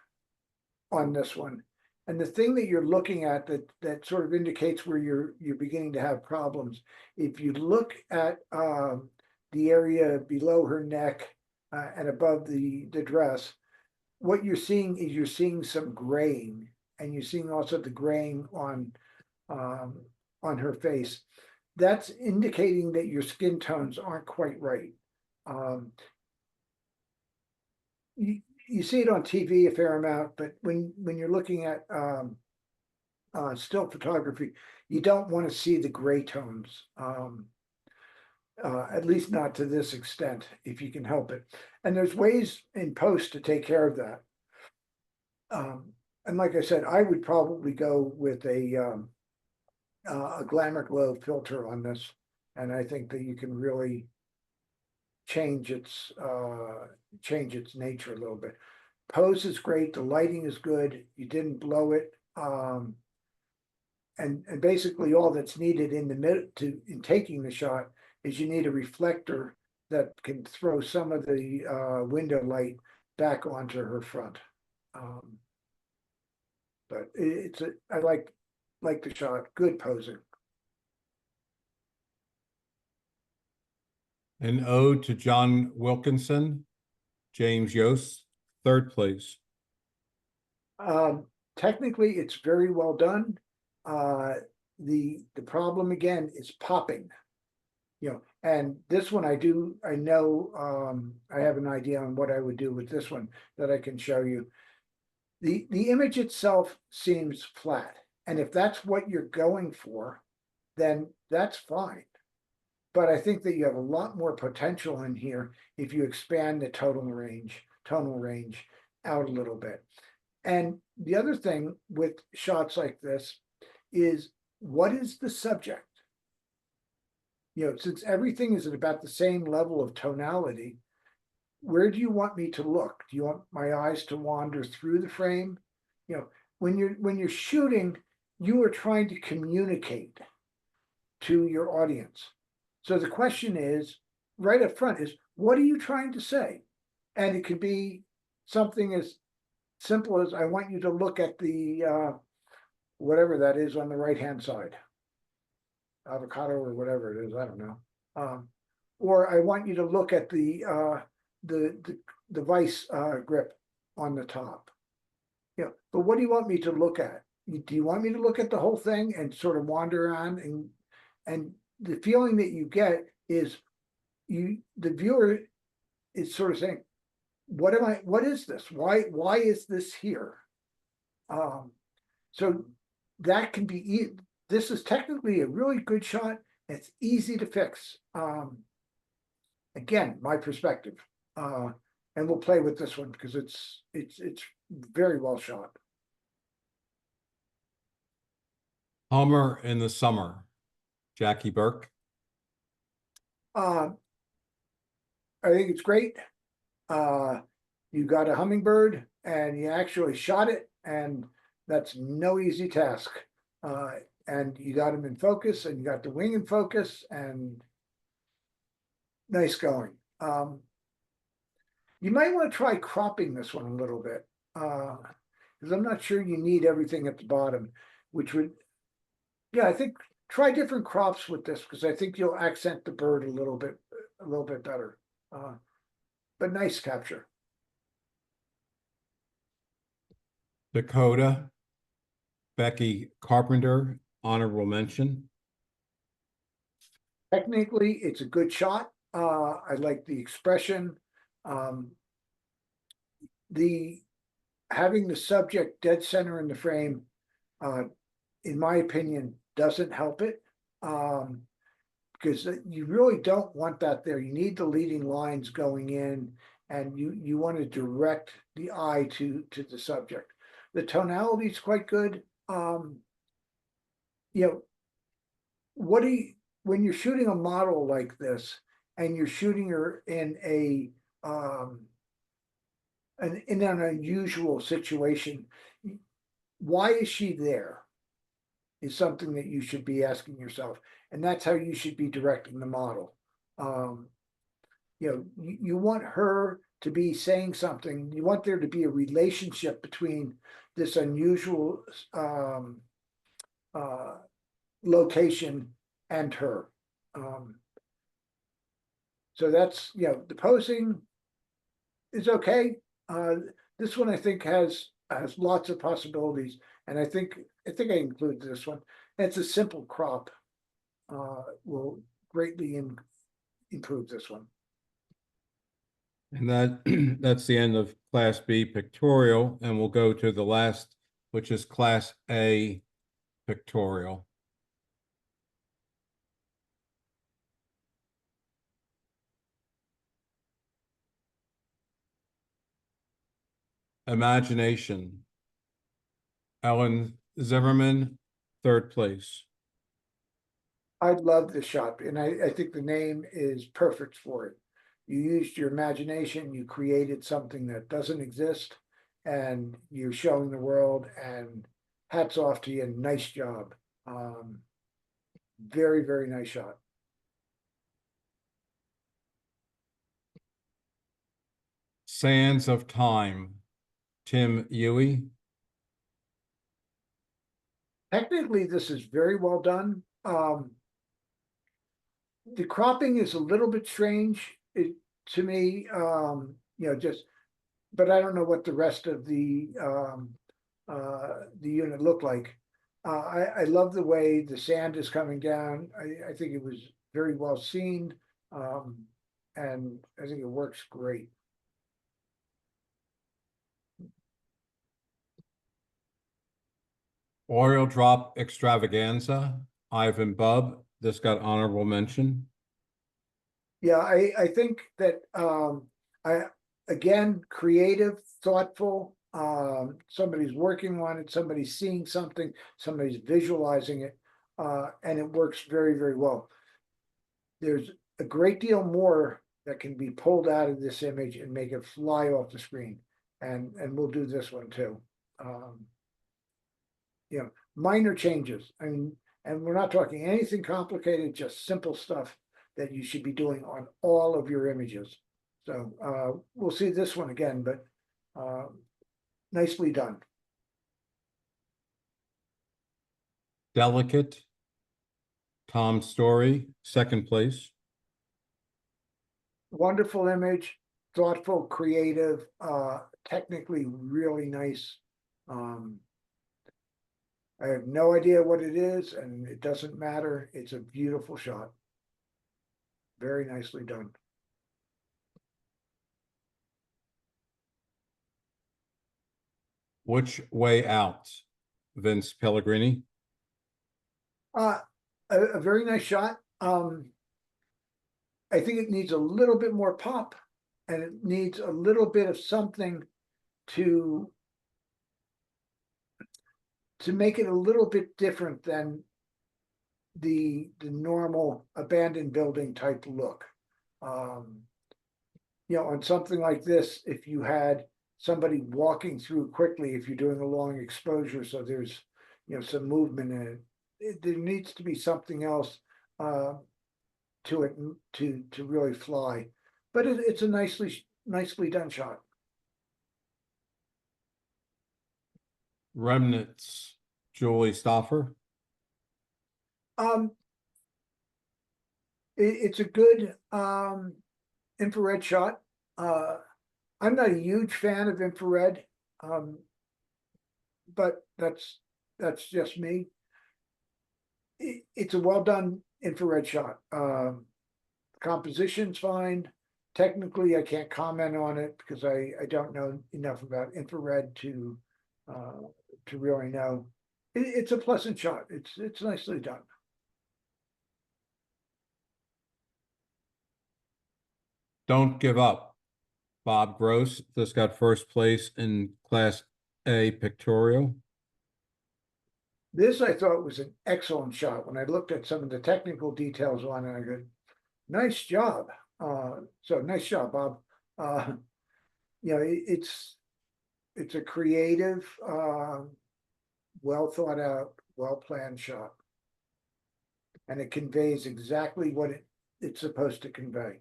S3: on this one. And the thing that you're looking at that sort of indicates where you're beginning to have problems. If you look at the area below her neck and above the dress, what you're seeing is you're seeing some graying, and you're seeing also the graying on her face. That's indicating that your skin tones aren't quite right. You see it on TV a fair amount, but when you're looking at still photography, you don't want to see the gray tones, at least not to this extent, if you can help it. And there's ways in post to take care of that. And like I said, I would probably go with a Glamour Glow filter on this, and I think that you can really change its nature a little bit. Pose is great, the lighting is good, you didn't blow it, and basically all that's needed in the middle in taking the shot is you need a reflector that can throw some of the window light back onto her front. But I like the shot, good posing.
S2: An ode to John Wilkinson, James Yost, third place.
S3: Technically, it's very well done. The problem again is popping, you know, and this one I know I have an idea on what I would do with this one that I can show you. The image itself seems flat, and if that's what you're going for, then that's fine. But I think that you have a lot more potential in here if you expand the tonal range out a little bit. And the other thing with shots like this is, what is the subject? You know, since everything is at about the same level of tonality, where do you want me to look? Do you want my eyes to wander through the frame? You know, when you're shooting, you are trying to communicate to your audience. So the question is, right up front, is what are you trying to say? And it could be something as simple as, I want you to look at the whatever that is on the right-hand side, avocado or whatever it is, I don't know. Or I want you to look at the vice grip on the top. You know, but what do you want me to look at? Do you want me to look at the whole thing and sort of wander around? And the feeling that you get is the viewer is sort of saying, what is this? Why is this here? So that can be, this is technically a really good shot. It's easy to fix. Again, my perspective. And we'll play with this one because it's very well shot.
S2: Hummer in the Summer, Jackie Burke.
S3: I think it's great. You got a hummingbird and you actually shot it, and that's no easy task. And you got him in focus, and you got the wing in focus, and nice going. You might want to try cropping this one a little bit, because I'm not sure you need everything at the bottom, which would Yeah, I think try different crops with this because I think you'll accent the bird a little bit better. But nice capture.
S2: Dakota, Becky Carpenter, honorable mention.
S3: Technically, it's a good shot. I like the expression. Um, the having the subject dead center in the frame, in my opinion, doesn't help it. Because you really don't want that there. You need the leading lines going in, and you want to direct the eye to the subject. The tonality is quite good. You know, what do you when you're shooting a model like this and you're shooting her in an unusual situation, why is she there? Is something that you should be asking yourself, and that's how you should be directing the model. Um, you want her to be saying something. You want there to be a relationship between this unusual uh, location and her. Um, so that's the posing is okay. This one I think has lots of possibilities, and I think I include this one. It's a simple crop. Will greatly improve this one.
S2: And that that's the end of Class B pictorial, and we'll go to the last, which is Class A pictorial. Imagination. Ellen Zimmerman, third place.
S3: I love this shot, and I think the name is perfect for it. You used your imagination, you created something that doesn't exist, and you're showing the world, and hats off to you, nice job. Very, very nice shot.
S2: Sands of Time, Tim Huey.
S3: Technically, this is very well done. The cropping is a little bit strange to me, just, but I don't know what the rest of the unit looked like. I love the way the sand is coming down. I think it was very well seen. And I think it works great.
S2: Oil Drop Extravaganza, Ivan Bubb. This got honorable mention.
S3: Yeah, I think that I again creative, thoughtful. Somebody's working on it, somebody's seeing something, somebody's visualizing it, and it works very, very well. There's a great deal more that can be pulled out of this image and make it fly off the screen. And we'll do this one too. Minor changes. I mean, and we're not talking anything complicated, just simple stuff that you should be doing on all of your images. So we'll see this one again, but nicely done.
S2: Delicate, Tom Story, second place.
S3: Wonderful image, thoughtful, creative, technically really nice. I have no idea what it is, and it doesn't matter. It's a beautiful shot. Very nicely done.
S2: Which Way Out, Vince Pellegrini.
S3: A very nice shot. I think it needs a little bit more pop, and it needs a little bit of something to make it a little bit different than the normal abandoned building type look. On something like this, if you had somebody walking through quickly, if you're doing a long exposure, so there's some movement in it, there needs to be something else to it to really fly. But it's a nicely done shot.
S2: Remnants, Julie Stoffer.
S3: Um. It's a good infrared shot. I'm not a huge fan of infrared. Um. But that's just me. It's a well done infrared shot. Composition's fine. Technically, I can't comment on it because I don't know enough about infrared to really know. It's a pleasant shot. It's nicely done.
S2: Don't give up. Bob Gross just got first place in Class A pictorial.
S3: This I thought was an excellent shot. When I looked at some of the technical details on it, I go, nice job. So nice job, Bob. You know, it's a creative, well thought out, well planned shot. And it conveys exactly what it's supposed to convey.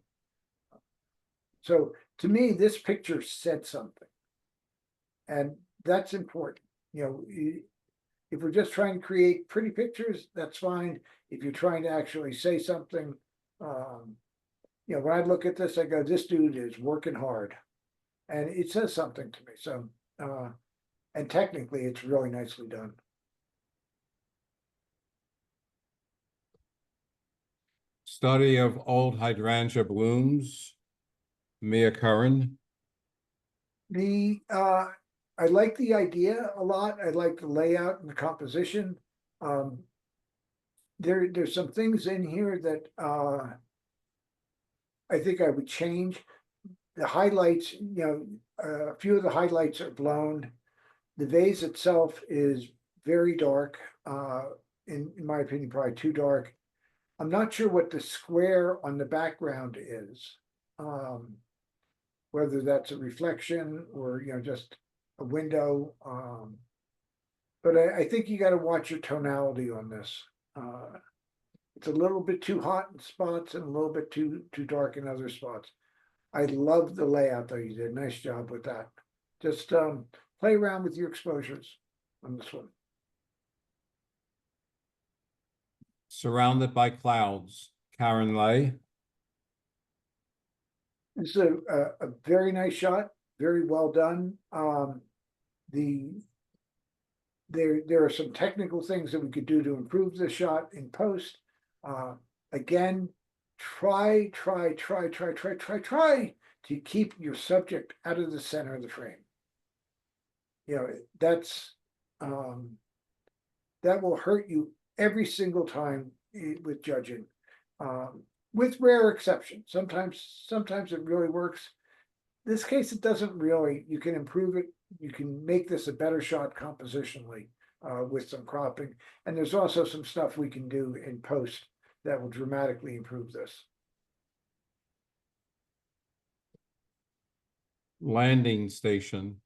S3: So to me, this picture said something. And that's important. You know, if we're just trying to create pretty pictures, that's fine. If you're trying to actually say something, you know, when I look at this, I go, this dude is working hard. And it says something to me. So, and technically, it's really nicely done.
S2: Study of old hydrangea blooms. Mia Curran.
S3: I like the idea a lot. I like the layout and the composition. There's some things in here that I think I would change. The highlights, you know, a few of the highlights are blown. The vase itself is very dark, in my opinion, probably too dark. I'm not sure what the square on the background is. Whether that's a reflection or, you know, just a window. But I think you got to watch your tonality on this. It's a little bit too hot in spots and a little bit too dark in other spots. I love the layout though. You did a nice job with that. Just play around with your exposures on this one.
S2: Surrounded by Clouds. Karen Lay.
S3: This is a very nice shot, very well done. There are some technical things that we could do to improve the shot in post. Again, try to keep your subject out of the center of the frame. You know, that's that will hurt you every single time with judging. With rare exceptions. Sometimes it really works. This case, it doesn't really. You can improve it. You can make this a better shot compositionally with some cropping. And there's also some stuff we can do in post that will dramatically improve this.
S2: Landing Station.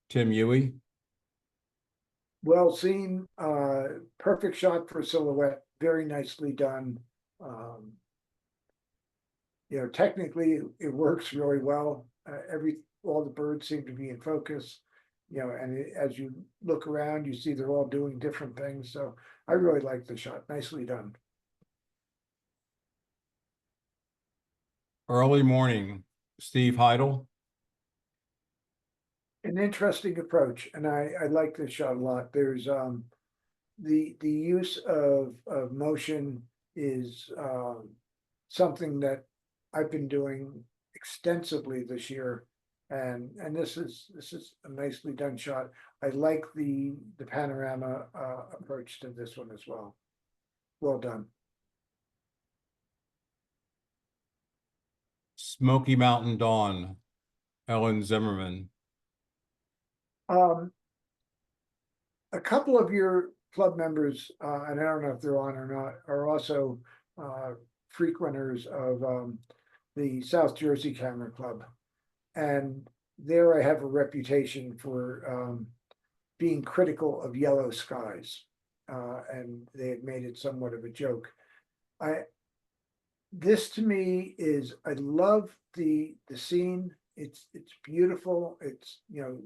S2: Tim Huey.
S3: Well seen, perfect shot for a silhouette, very nicely done. You know, technically it works really well. All the birds seem to be in focus, you know, and as you look around, you see they're all doing different things. So I really like the shot, nicely done.
S2: Early Morning. Steve Heidel.
S3: An interesting approach, and I like this shot a lot. There's the use of motion is something that I've been doing extensively this year, and this is a nicely done shot. I like the panorama approach to this one as well. Well done.
S2: Smoky Mountain Dawn. Ellen Zimmerman.
S3: A couple of your club members, and I don't know if they're on or not, are also frequenters of the South Jersey Camera Club. And there I have a reputation for being critical of yellow skies. And they have made it somewhat of a joke. This to me is, I love the scene. It's beautiful. It's, you know,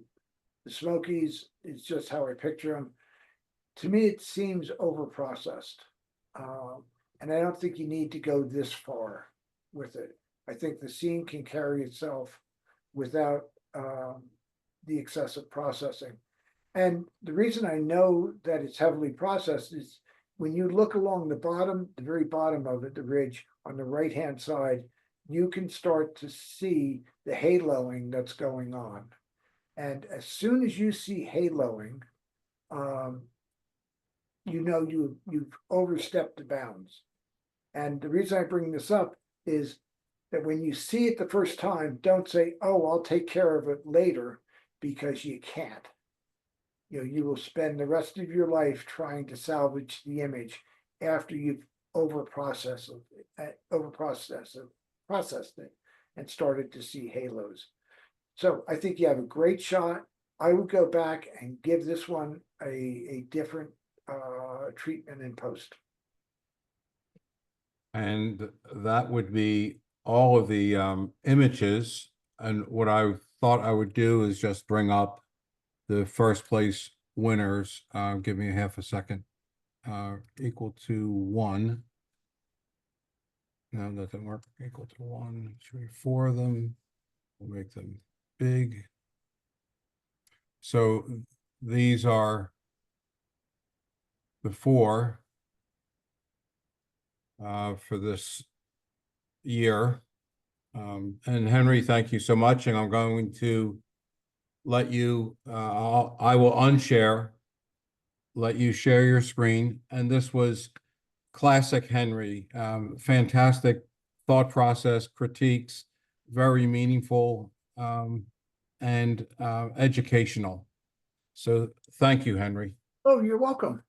S3: the Smokies is just how I picture them. To me, it seems over processed. And I don't think you need to go this far with it. I think the scene can carry itself without the excessive processing. And the reason I know that it's heavily processed is when you look along the bottom, the very bottom of it, the ridge on the right-hand side, you can start to see the haloing that's going on. And as soon as you see haloing, you know you've overstepped the bounds. And the reason I bring this up is that when you see it the first time, don't say, "Oh, I'll take care of it later," because you can't. You know, you will spend the rest of your life trying to salvage the image after you've processed it, and started to see halos. So I think you have a great shot. I would go back and give this one a different treatment in post.
S2: And that would be all of the images. And what I thought I would do is just bring up the first place winners. Give me a half a second. Equal to 1. No, that doesn't work. Equal to 1, 3, 4 of them. We'll make them big. So these are the 4 for this year. And Henry, thank you so much. And I'm going to let you, I will unshare, let you share your screen. And this was classic Henry, fantastic thought process, critiques, very meaningful, and educational. So thank you, Henry.
S3: Oh, you're welcome.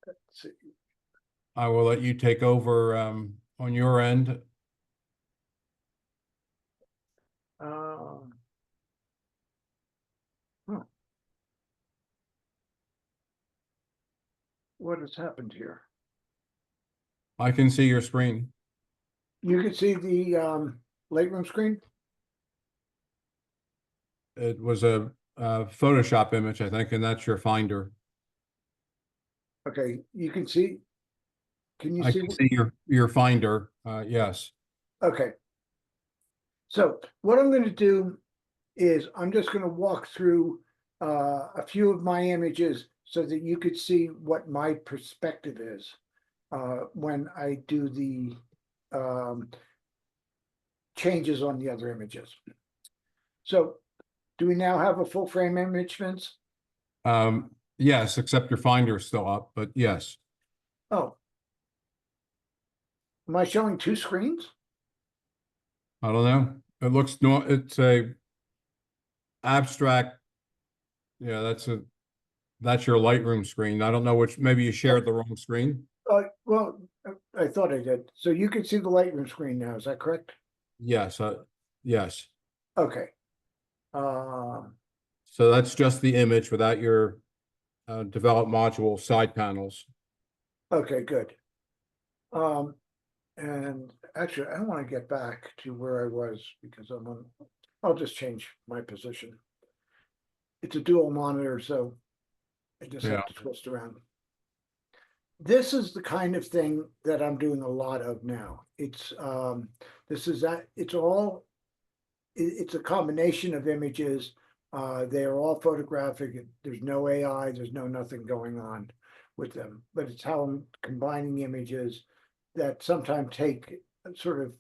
S3: Let's see.
S2: I will let you take over on your end.
S3: What has happened here?
S2: I can see your screen.
S3: You can see the Lightroom screen.
S2: It was a Photoshop image, I think, and that's your Finder.
S3: Okay, you can see. Can you
S2: I
S3: see?
S2: can see your Finder. Yes.
S3: Okay. So what I'm going to do is I'm just going to walk through a few of my images so that you could see what my perspective is when I do the changes on the other images. So do we now have a full frame image, Vince?
S2: Yes, except your Finder is still up, but yes.
S3: Oh. Am I showing 2 screens?
S2: I don't know. It looks no, it's a abstract. Yeah, that's your Lightroom screen. I don't know which, maybe you shared the wrong screen.
S3: Well, I thought I did. So you can see the Lightroom screen now, is that correct?
S2: Yes, yes.
S3: Okay.
S2: So that's just the image without your develop module side panels.
S3: Okay, good. And actually, I want to get back to where I was because I'll just change my position. It's a dual monitor, so I just have to twist around. This is the kind of thing that I'm doing a lot of now. It's it's a combination of images. They are all photographic. There's no AI, there's no nothing going on with them, but it's how I'm combining images that sometimes take sort of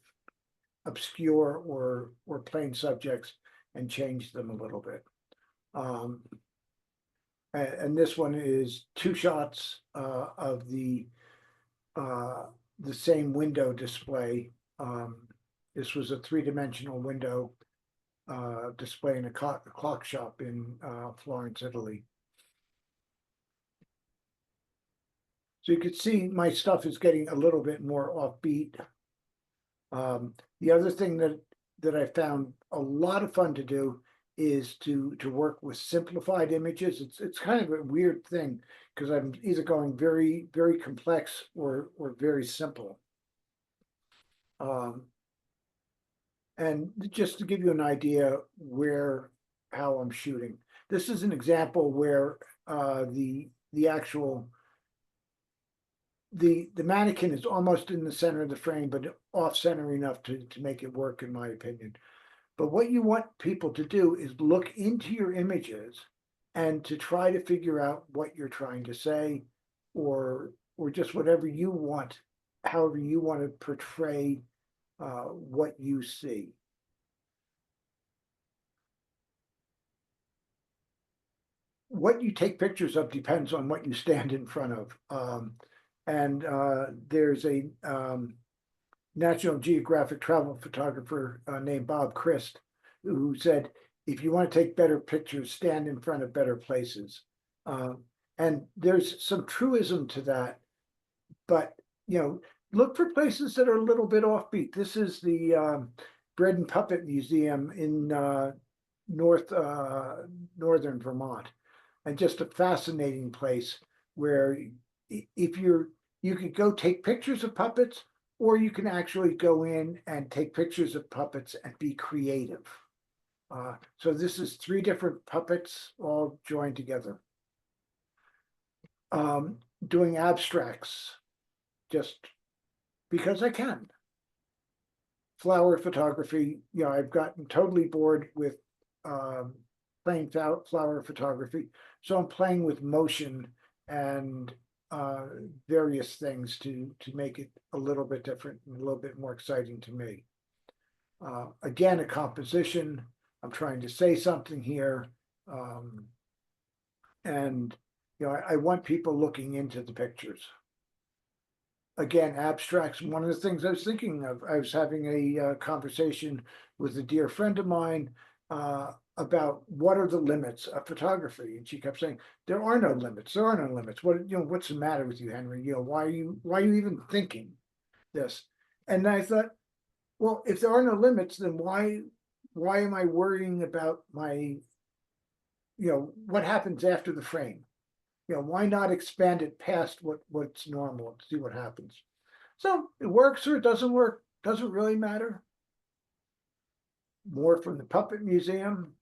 S3: obscure or plain subjects and change them a little bit. And this one is 2 shots of the same window display. This was a 3-dimensional window display in a clock shop in Florence, Italy. So you can see my stuff is getting a little bit more offbeat. The other thing that I found a lot of fun to do is to work with simplified images. It's kind of a weird thing because I'm either going very, very complex or very simple. And just to give you an idea how I'm shooting. This is an example where the actual the mannequin is almost in the center of the frame, but off center enough to make it work, in my opinion. But what you want people to do is look into your images and to try to figure out what you're trying to say, or just whatever you want, however you want to portray what you see. What you take pictures of depends on what you stand in front of. There's a National Geographic travel photographer named Bob Christ, who said, if you want to take better pictures, stand in front of better places. And there's some truism to that, but look for places that are a little bit offbeat. This is the Bread and Puppet Museum in northern Vermont, and just a fascinating place where if you could go take pictures of puppets, or you can actually go in and take pictures of puppets and be creative. So this is 3 different puppets all joined together. Doing abstracts, just because I can. Flower photography, I've gotten totally bored with playing flower photography. So I'm playing with motion and various things to make it a little bit different and a little bit more exciting to me. Again, a composition. I'm trying to say something here. And I want people looking into the pictures. Again, abstracts. One of the things I was thinking of, I was having a conversation with a dear friend of mine about what are the limits of photography, and she kept saying, there are no limits. There are no limits. What's the matter with you, Henry? Why are you even thinking this? And I thought, well, if there are no limits, then why am I worrying about my, what happens after the frame? Why not expand it past what's normal and see what happens? So it works or it doesn't work, doesn't really matter. More from the Puppet Museum.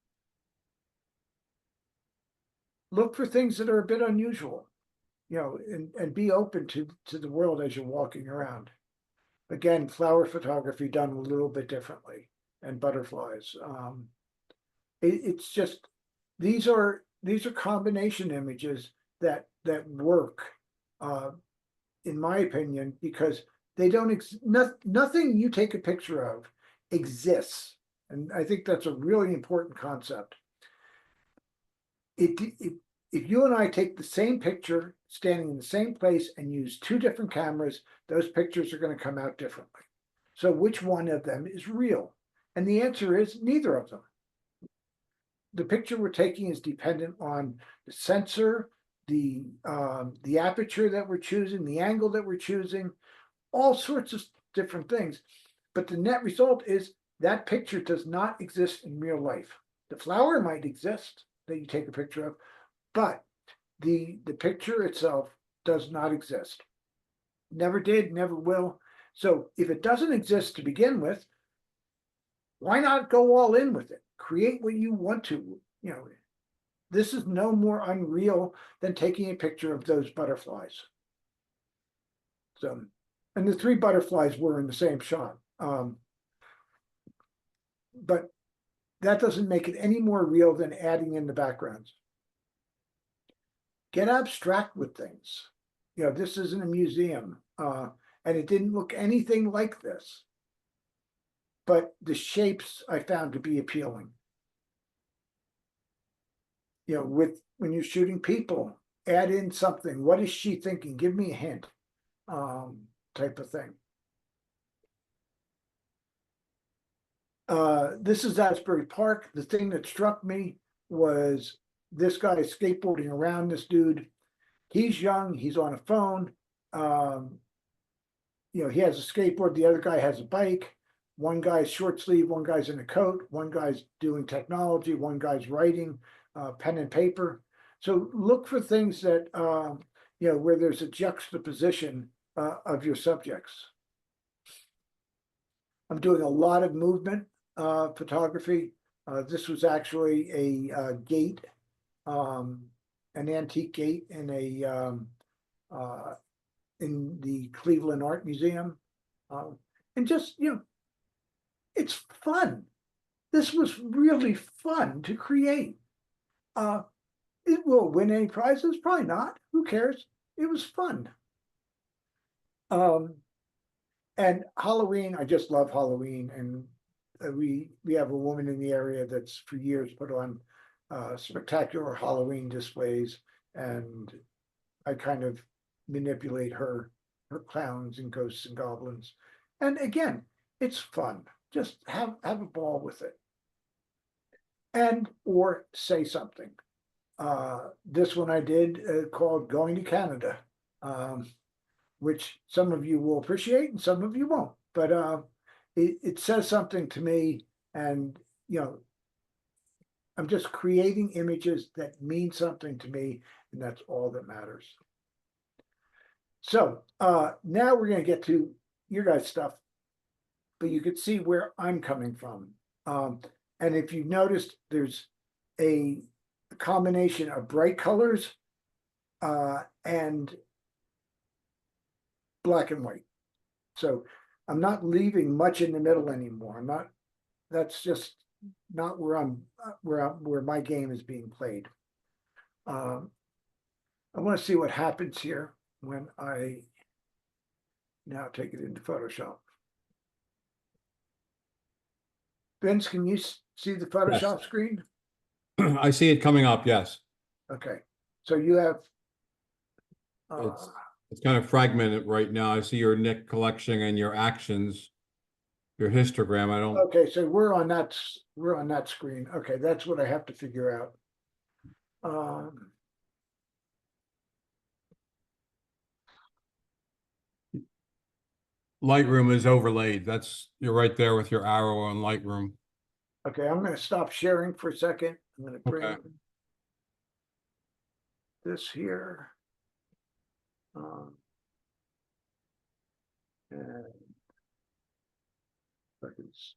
S3: Look for things that are a bit unusual, and be open to the world as you're walking around. Again, flower photography done a little bit differently, and butterflies. It's just, these are combination images that work, in my opinion, because they don't nothing you take a picture of exists, and I think that's a really important concept. If you and I take the same picture standing in the same place and use 2 different cameras, those pictures are going to come out differently. So which one of them is real? And the answer is neither of them. The picture we're taking is dependent on the sensor, the aperture that we're choosing, the angle that we're choosing, all sorts of different things. But the net result is that picture does not exist in real life. The flower might exist that you take a picture of, but the picture itself does not exist. Never did, never will. So if it doesn't exist to begin with, why not go all in with it? Create what you want to. This is no more unreal than taking a picture of those butterflies. So, and the 3 butterflies were in the same shot. But that doesn't make it any more real than adding in the backgrounds. Get abstract with things. This isn't a museum, and it didn't look anything like this. But the shapes I found to be appealing. When you're shooting people, add in something. What is she thinking? Give me a hint, type of thing. This is Asbury Park. The thing that struck me was this guy is skateboarding around this dude. He's young, he's on a phone. He has a skateboard, the other guy has a bike. One guy's short sleeve, one guy's in a coat, one guy's doing technology, one guy's writing, pen and paper. So look for things that, where there's a juxtaposition of your subjects. I'm doing a lot of movement photography. This was actually a gate, an antique gate in in the Cleveland Art Museum. And just, it's fun. This was really fun to create. It will win any prizes? Probably not. Who cares? It was fun. And Halloween, I just love Halloween, and we have a woman in the area that's for years put on spectacular Halloween displays, and I kind of manipulate her clowns and ghosts and goblins. And again, it's fun. Just have a ball with it. And or say something. This one I did called Going to Canada, which some of you will appreciate and some of you won't. But it says something to me, and I'm just creating images that mean something to me, and that's all that matters. So now we're going to get to your guys' stuff, but you can see where I'm coming from. And if you've noticed, there's a combination of bright colors and black and white. So I'm not leaving much in the middle anymore. That's just not where my game is being played. I want to see what happens here when I now take it into Photoshop. Vince, can you see the Photoshop screen?
S2: I see it coming up, yes.
S3: Okay, so you have.
S2: It's kind of fragmented right now. I see your Nick collection and your actions, your histogram. I don't.
S3: Okay, so we're on that screen. Okay, that's what I have to figure out.
S2: Lightroom is overlaid. You're right there with your arrow on Lightroom.
S3: Okay, I'm going to stop sharing for a second. I'm going to bring this here. And seconds.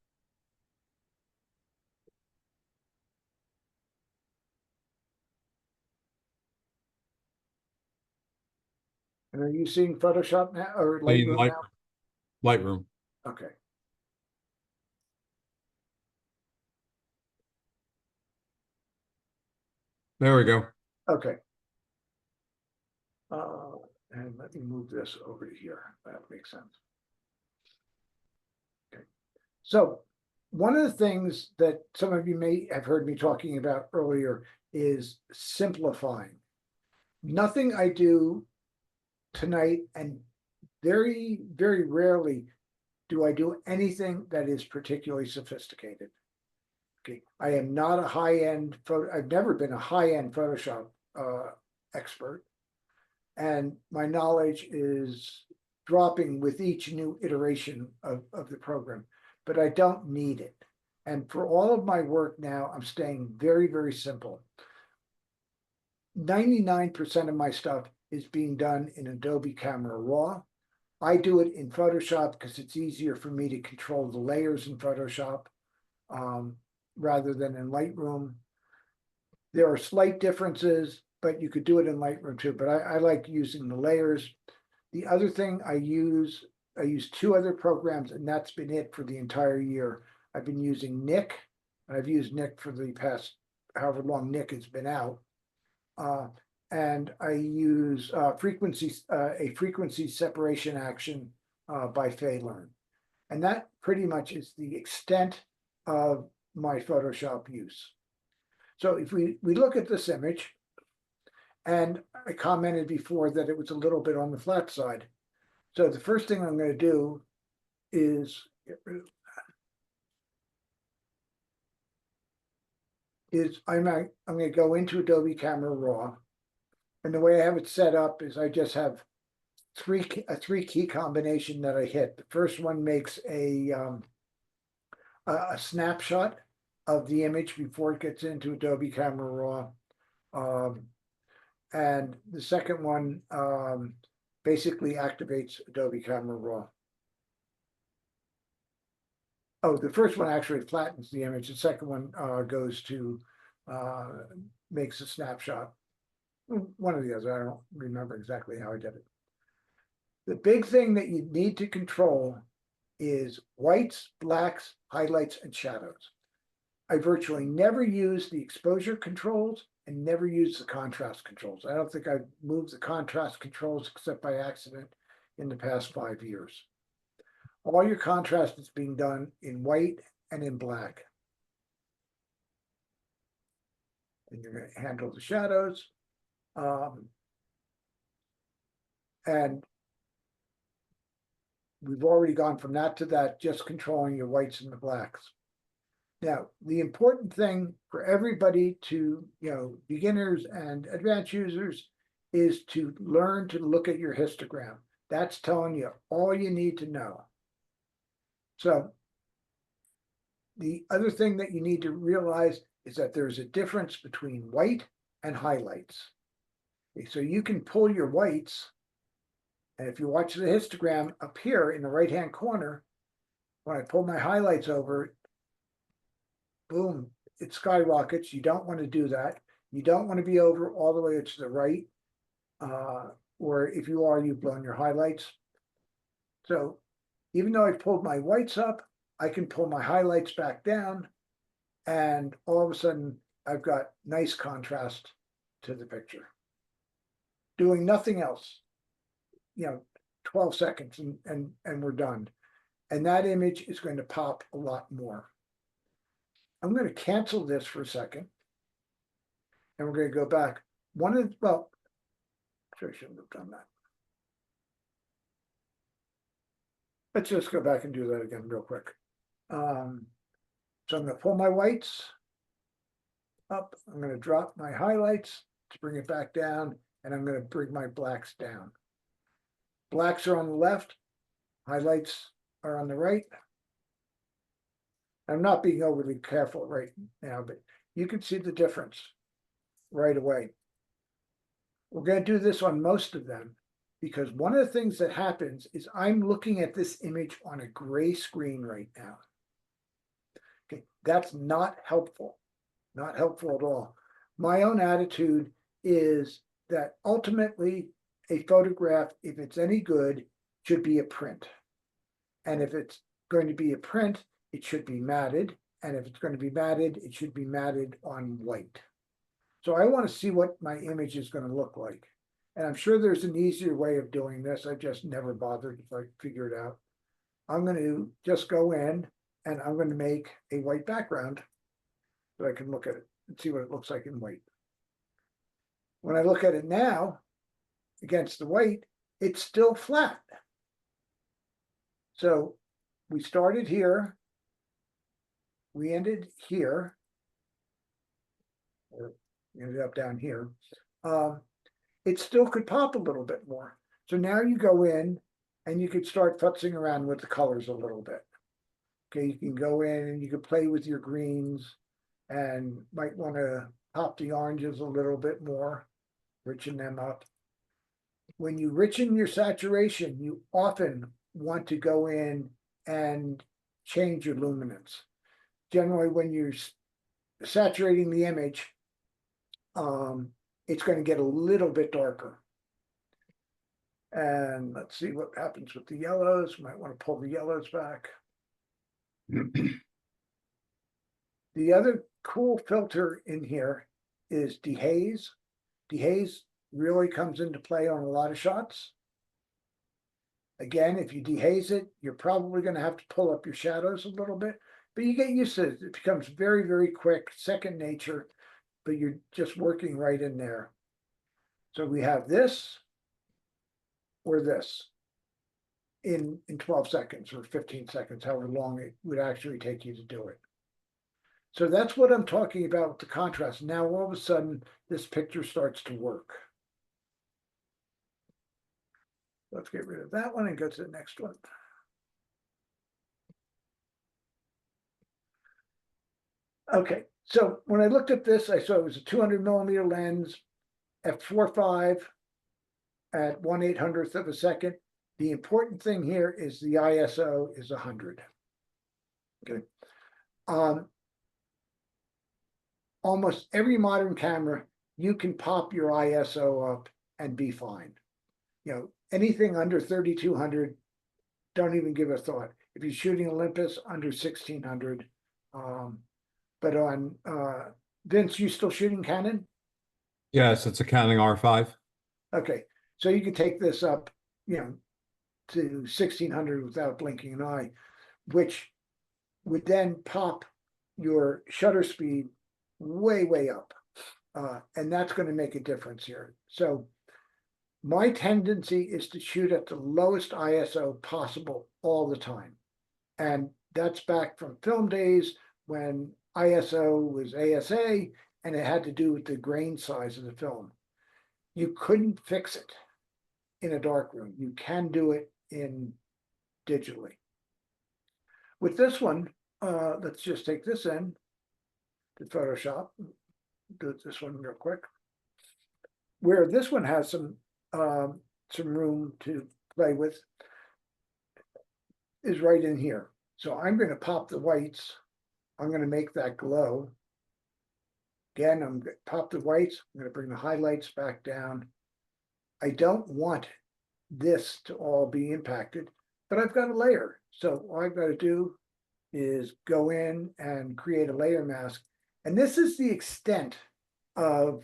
S3: And are you seeing Photoshop now or Lightroom now?
S2: Lightroom.
S3: Okay.
S2: There we go.
S3: Okay. And let me move this over to here. That makes sense. Okay. So one of the things that some of you may have heard me talking about earlier is simplifying. Nothing I do tonight, and very, very rarely do I do anything that is particularly sophisticated. Okay, I am not a high-end photo. I've never been a high-end Photoshop expert, and my knowledge is dropping with each new iteration of the program, but I don't need it. And for all of my work now, I'm staying very, very simple. 99% of my stuff is being done in Adobe Camera Raw. I do it in Photoshop because it's easier for me to control the layers in Photoshop rather than in Lightroom. There are slight differences, but you could do it in Lightroom too, but I like using the layers. The other thing I use 2 other programs, and that's been it for the entire year. I've been using Nik, and I've used Nik for the past however long Nik has been out. And I use a frequency separation action by Learn. And that pretty much is the extent of my Photoshop use. So if we look at this image, and I commented before that it was a little bit on the flat side. So the first thing I'm going to do is get rid of that. I'm going to go into Adobe Camera Raw. And the way I have it set up is I just have a 3-key combination that I hit. The first one makes a snapshot of the image before it gets into Adobe Camera Raw. And the second one basically activates Adobe Camera Raw. Oh, the first one actually flattens the image. The second one goes to makes a snapshot. One of the others, I don't remember exactly how I did it. The big thing that you need to control is whites, blacks, highlights, and shadows. I virtually never use the exposure controls and never use the contrast controls. I don't think I've moved the contrast controls except by accident in the past 5 years. All your contrast is being done in white and in black. And you're going to handle the shadows. And we've already gone from that to that, just controlling your whites and the blacks. Now, the important thing for everybody to, beginners and advanced users, is to learn to look at your histogram. That's telling you all you need to know. So the other thing that you need to realize is that there's a difference between white and highlights. Okay, so you can pull your whites, and if you watch the histogram up here in the right-hand corner, when I pull my highlights over, boom, it skyrockets. You don't want to do that. You don't want to be over all the way to the right, or if you are, you've blown your highlights. So even though I've pulled my whites up, I can pull my highlights back down, and all of a sudden I've got nice contrast to the picture. Doing nothing else, 12 seconds and we're done. And that image is going to pop a lot more. I'm going to cancel this for a second, and we're going to go back. Sure, I shouldn't have done that. Let's just go back and do that again real quick. So I'm going to pull my whites up. I'm going to drop my highlights to bring it back down, and I'm going to bring my blacks down. Blacks are on the left, highlights are on the right. I'm not being overly careful right now, but you can see the difference right away. We're going to do this on most of them, because one of the things that happens is I'm looking at this image on a gray screen right now. Okay, that's not helpful, not helpful at all. My own attitude is that ultimately a photograph, if it's any good, should be a print. And if it's going to be a print, it should be matted. And if it's going to be matted, it should be matted on white. So I want to see what my image is going to look like. And I'm sure there's an easier way of doing this. I've just never bothered to figure it out. I'm going to just go in and I'm going to make a white background so I can look at it and see what it looks like in white. When I look at it now against the white, it's still flat. So we started here, we ended here, or ended up down here. It still could pop a little bit more. So now you go in and you could start futzing around with the colors a little bit. Okay, you can go in and you can play with your greens and might want to pop the oranges a little bit more, richen them up. When you richen your saturation, you often want to go in and change your luminance. Generally, when you're saturating the image, it's going to get a little bit darker. And let's see what happens with the yellows. Might want to pull the yellows back. The other cool filter in here is dehaze. Dehaze really comes into play on a lot of shots. Again, if you dehaze it, you're probably going to have to pull up your shadows a little bit, but you get used to it. It becomes very, very quick, second nature, but you're just working right in there. So we have this or this in 12 seconds or 15 seconds, however long it would actually take you to do it. So that's what I'm talking about with the contrast. Now, all of a sudden, this picture starts to work. Let's get rid of that one and go to the next one. Okay, so when I looked at this, I saw it was a 200mm lens, f4.5 at 1/800th of a second. The important thing here is the ISO is 100. Okay. Almost every modern camera, you can pop your ISO up and be fine. anything under 3,200, don't even give a thought. If you're shooting Olympus under 1,600, but on, Vince, you still shooting Canon?
S2: Yes, it's a Canon R5.
S3: Okay, so you could take this up, to 1,600 without blinking an eye, which would then pop your shutter speed way up. And that's going to make a difference here. So my tendency is to shoot at the lowest ISO possible all the time. And that's back from film days when ISO was ASA and it had to do with the grain size of the film. You couldn't fix it in a darkroom. You can do it in digitally. With this one, let's just take this in to Photoshop. Do this one real quick. Where this one has some room to play with is right in here. So I'm going to pop the whites. I'm going to make that glow. Again, I'm going to pop the whites. I'm going to bring the highlights back down. I don't want this to all be impacted, but I've got a layer. So all I've got to do is go in and create a layer mask. And this is the extent of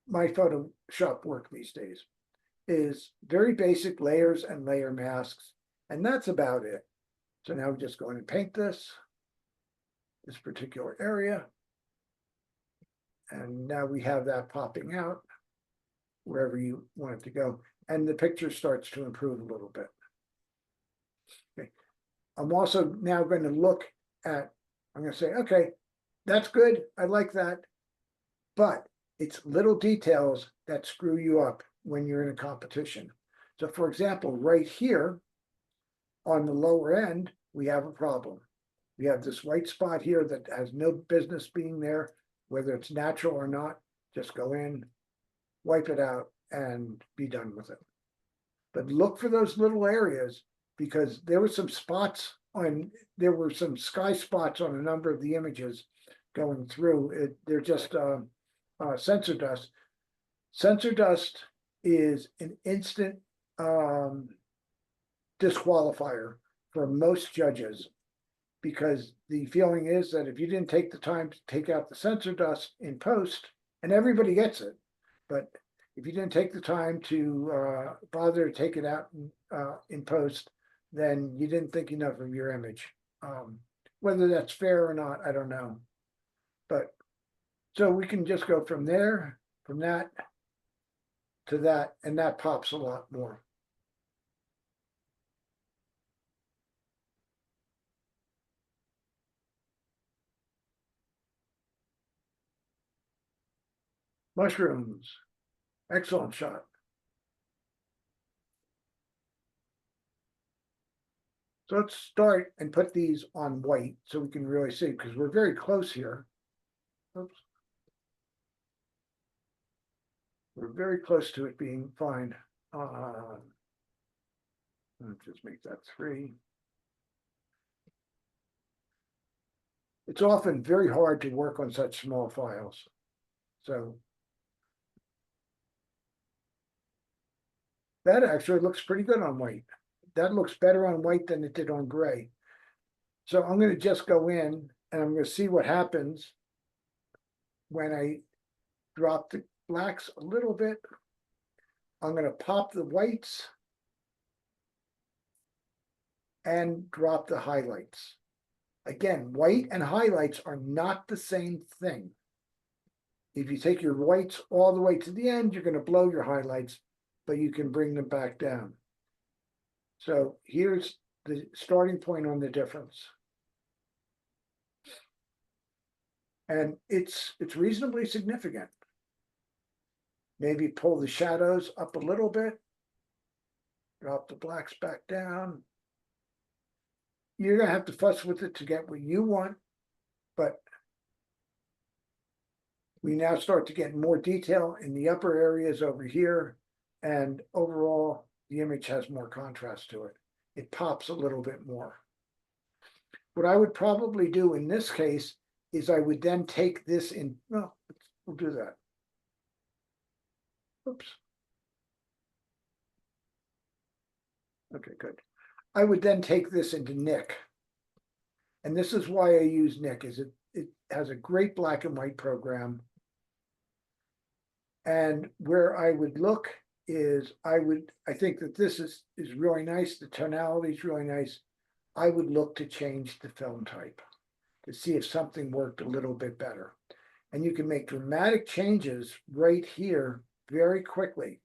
S3: my Photoshop work these days, is very basic layers and layer masks. And that's about it. So now we just go in and paint this particular area. And now we have that popping out wherever you want it to go. And the picture starts to improve a little bit. Okay. I'm also now going to look at, I'm going to say, okay, that's good. I like that. But it's little details that screw you up when you're in a competition. So for example, right here on the lower end, we have a problem. We have this white spot here that has no business being there, whether it's natural or not. Just go in, wipe it out, and be done with it. But look for those little areas, because there were some spots there were some sky spots on a number of the images going through it. They're just sensor dust. Sensor dust is an instant disqualifier for most judges, because the feeling is that if you didn't take the time to take out the sensor dust in post, and everybody gets it, but if you didn't take the time to bother to take it out in post, then you didn't think enough of your image. Whether that's fair or not, I don't know. But so we can just go from there, from that to that, and that pops a lot more. Mushrooms, excellent shot. So let's start and put these on white so we can really see, because we're very close here. Oops. We're very close to it being fine. Let's just make that 3. It's often very hard to work on such small files. So that actually looks pretty good on white. That looks better on white than it did on gray. So I'm going to just go in and I'm going to see what happens when I drop the blacks a little bit. I'm going to pop the whites and drop the highlights. Again, white and highlights are not the same thing. If you take your whites all the way to the end, you're going to blow your highlights, but you can bring them back down. So here's the starting point on the difference. And it's reasonably significant. Maybe pull the shadows up a little bit, drop the blacks back down. You're going to have to fuss with it to get what you want, but we now start to get more detail in the upper areas over here, and overall, the image has more contrast to it. It pops a little bit more. What I would probably do in this case is I would then take this in, well, we'll do that. Oops. Okay, good. I would then take this into Nick. And this is why I use Nick, is it has a great black and white program. And where I would look is I think that this is really nice. The tonality is really nice. I would look to change the film type to see if something worked a little bit better. And you can make dramatic changes right here very quickly.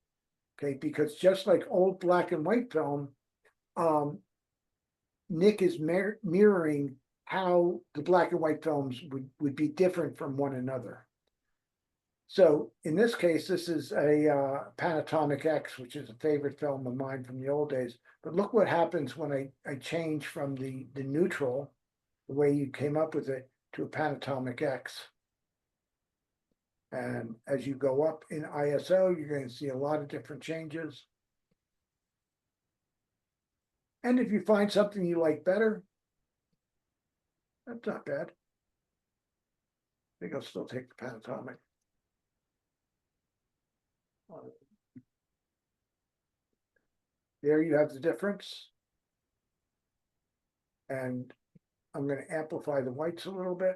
S3: Okay, because just like old black and white film, Nick is mirroring how the black and white films would be different from one another. So in this case, this is a Panatomic X, which is a favorite film of mine from the old days. But look what happens when I change from the neutral, the way you came up with it, to a Panatomic X. And as you go up in ISO, you're going to see a lot of different changes. And if you find something you like better, that's not bad. I think I'll still take the Panatomic. There you have the difference. And I'm going to amplify the whites a little bit.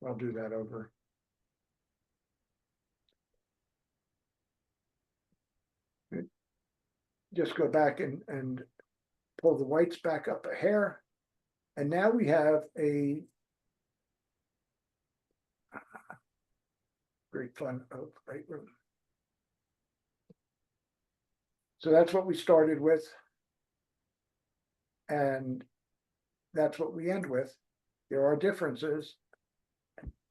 S3: I'll do that over. Just go back and pull the whites back up a hair. And now we have a great fun of Lightroom. So that's what we started with. And that's what we end with. There are differences.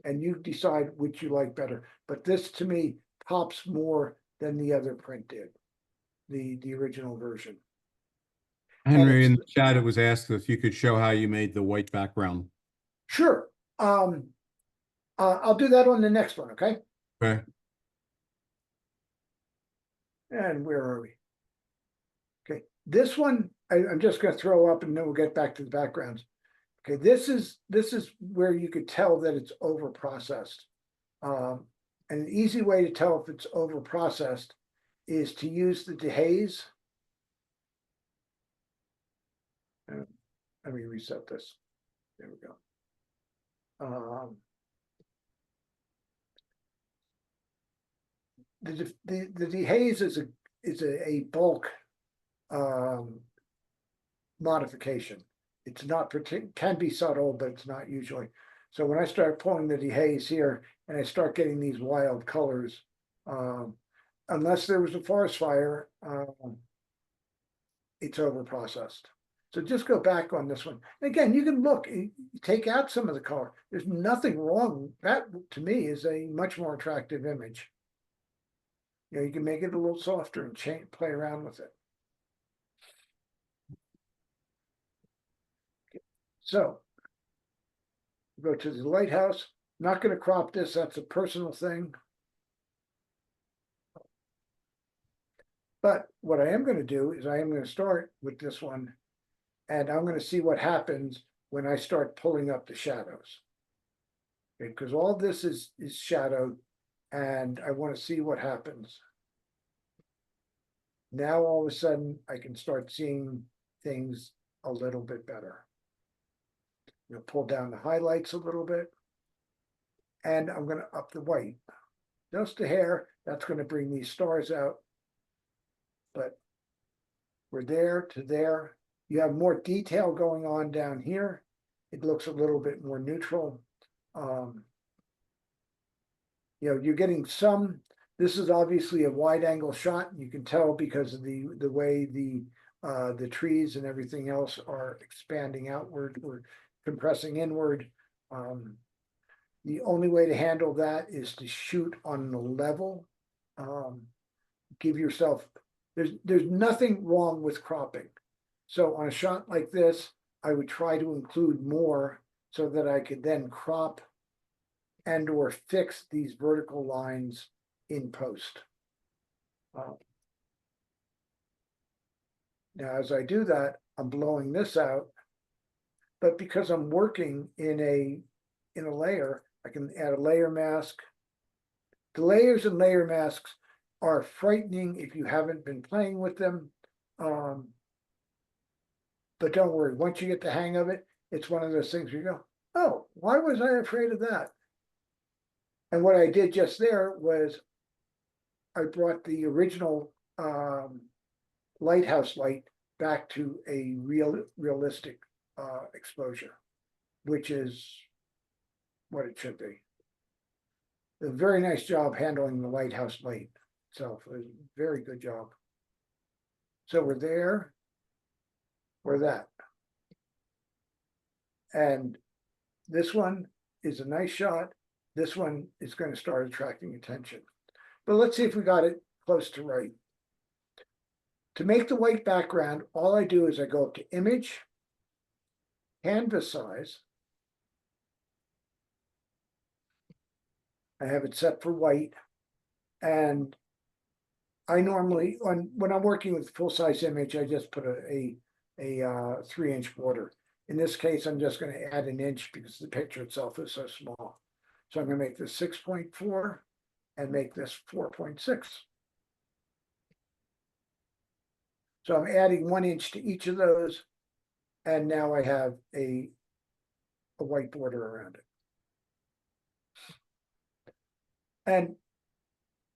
S3: And you decide which you like better. But this to me pops more than the other print did, the original version.
S2: Henry, in the chat, it was asked if you could show how you made the white background.
S3: Sure. I'll do that on the next one, okay?
S2: Okay.
S3: And where are we? Okay, this one I'm just going to throw up, and then we'll get back to the backgrounds. Okay, this is where you could tell that it's over processed. And an easy way to tell if it's over processed is to use the dehaze. Let me reset this. There we go. The dehaze is a bulk modification. It's not can be subtle, but it's not usually. So when I start pulling the dehaze here and I start getting these wild colors, unless there was a forest fire, it's over processed. So just go back on this one. Again, you can look, you take out some of the color. There's nothing wrong. That to me is a much more attractive image. You know, you can make it a little softer and play around with it. So go to the lighthouse. Not going to crop this. That's a personal thing. But what I am going to do is I am going to start with this one, and I'm going to see what happens when I start pulling up the shadows. Okay, because all this is shadowed, and I want to see what happens. Now all of a sudden I can start seeing things a little bit better. You know, pull down the highlights a little bit, and I'm going to up the white. Just a hair. That's going to bring these stars out. But we're there to there. You have more detail going on down here. It looks a little bit more neutral. You know, you're getting some. This is obviously a wide angle shot. You can tell because of the way the trees and everything else are expanding outward or compressing inward. The only way to handle that is to shoot on the level. Give yourself, there's nothing wrong with cropping. So on a shot like this, I would try to include more so that I could then crop and or fix these vertical lines in post. Now, as I do that, I'm blowing this out, but because I'm working in a layer, I can add a layer mask. The layers and layer masks are frightening if you haven't been playing with them. But don't worry, once you get the hang of it, it's one of those things where you go, oh, why was I afraid of that? And what I did just there was I brought the original lighthouse light back to a realistic exposure, which is what it should be. A very nice job handling the lighthouse light itself. It was a very good job. So we're there, we're that. And this one is a nice shot. This one is going to start attracting attention. But let's see if we got it close to right. To make the white background, all I do is I go up to Image, Canvas Size. I have it set for white. And I normally, when I'm working with full-size image, I just put a 3-inch border. In this case, I'm just going to add an inch because the picture itself is so small. So I'm going to make this 6.4 and make this 4.6. So I'm adding 1 inch to each of those. And now I have a white border around it. And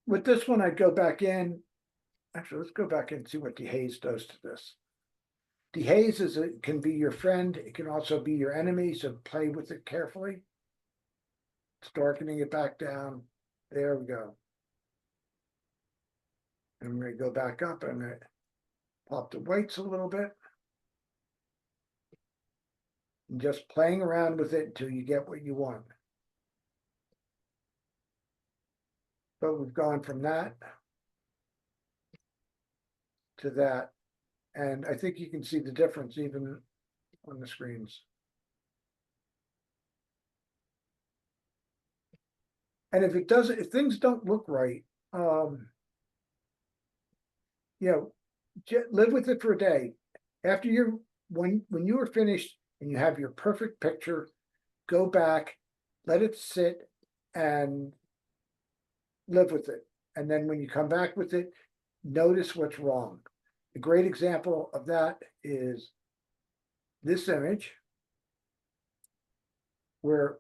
S3: with this one, I'd go back in. Actually, let's go back and see what dehaze does to this. Dehaze can be your friend. It can also be your enemy. So play with it carefully. It's darkening it back down. There we go. And I'm going to go back up. I'm going to pop the whites a little bit. And just playing around with it until you get what you want. But we've gone from that to that. And I think you can see the difference even on the screens. And if it doesn't, if things don't look right, live with it for a day. After you're, when you are finished and you have your perfect picture, go back, let it sit and live with it. And then when you come back with it, notice what's wrong. A great example of that is this image, where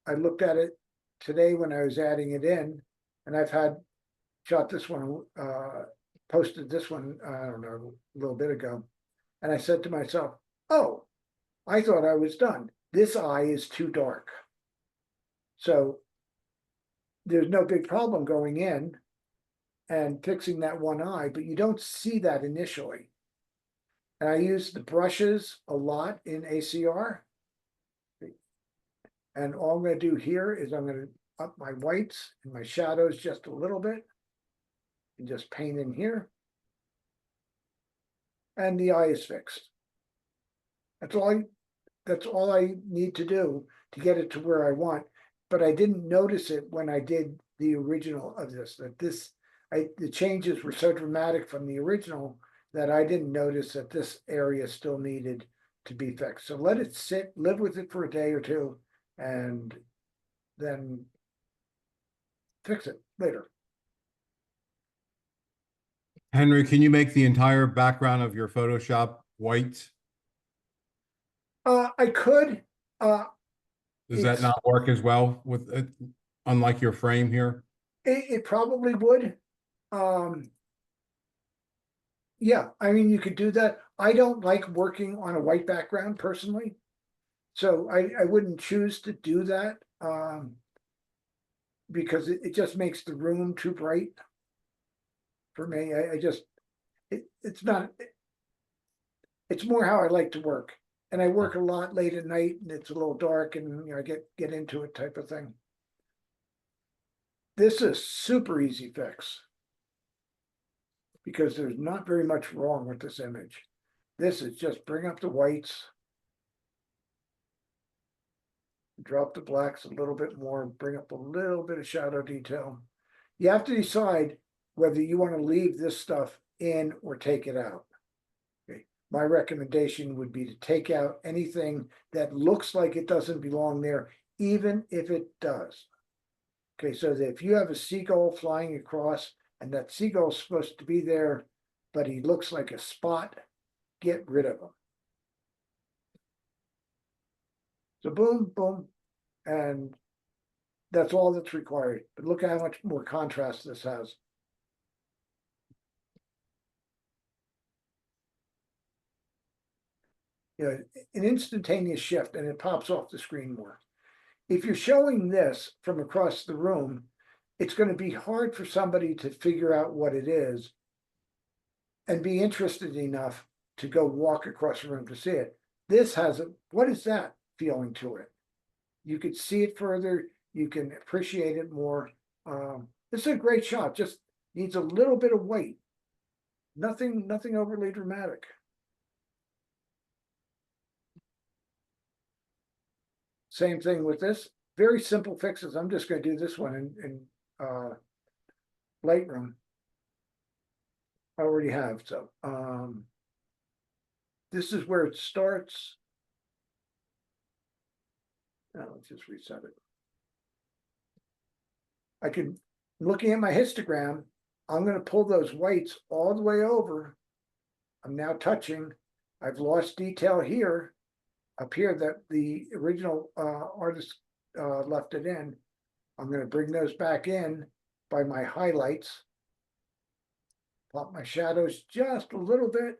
S3: I looked at it today when I was adding it in, and I've shot this one, posted this one, I don't know, a little bit ago. And I said to myself, oh, I thought I was done. This eye is too dark. So there's no big problem going in and fixing that one eye, but you don't see that initially. And I use the brushes a lot in ACR. And all I'm going to do here is I'm going to up my whites and my shadows just a little bit and just paint in here. And the eye is fixed. That's all I need to do to get it to where I want. But I didn't notice it when I did the original of this, the changes were so dramatic from the original that I didn't notice that this area still needed to be fixed. So let it sit, live with it for a day or two, and then fix it later.
S2: Henry, can you make the entire background of your Photoshop white?
S3: I could.
S2: Does that not work as well with it, unlike your frame here?
S3: It probably would. Yeah, I mean, you could do that. I don't like working on a white background personally, so I wouldn't choose to do that because it just makes the room too bright for me. It's not. It's more how I like to work, and I work a lot late at night, and it's a little dark, and I get into it type of thing. This is super easy fix because there's not very much wrong with this image. This is just bring up the whites, drop the blacks a little bit more, bring up a little bit of shadow detail. You have to decide whether you want to leave this stuff in or take it out. Okay. My recommendation would be to take out anything that looks like it doesn't belong there, even if it does. Okay, so that if you have a seagull flying across and that seagull's supposed to be there, but he looks like a spot. Get rid of him. So boom, boom, and that's all that's required. But look at how much more contrast this has. You know, an instantaneous shift, and it pops off the screen more. If you're showing this from across the room, it's going to be hard for somebody to figure out what it is and be interested enough to go walk across the room to see it. This has a, what is that feeling to it? You could see it further, you can appreciate it more. This is a great shot, just needs a little bit of weight. Nothing overly dramatic. Same thing with this, very simple fixes. I'm just going to do this one in Lightroom. I already have, so this is where it starts. Now let's just reset it. I can, looking at my histogram, I'm going to pull those whites all the way over. I'm now touching. I've lost detail here, up here that the original artist left it in. I'm going to bring those back in by my highlights. Pop my shadows just a little bit.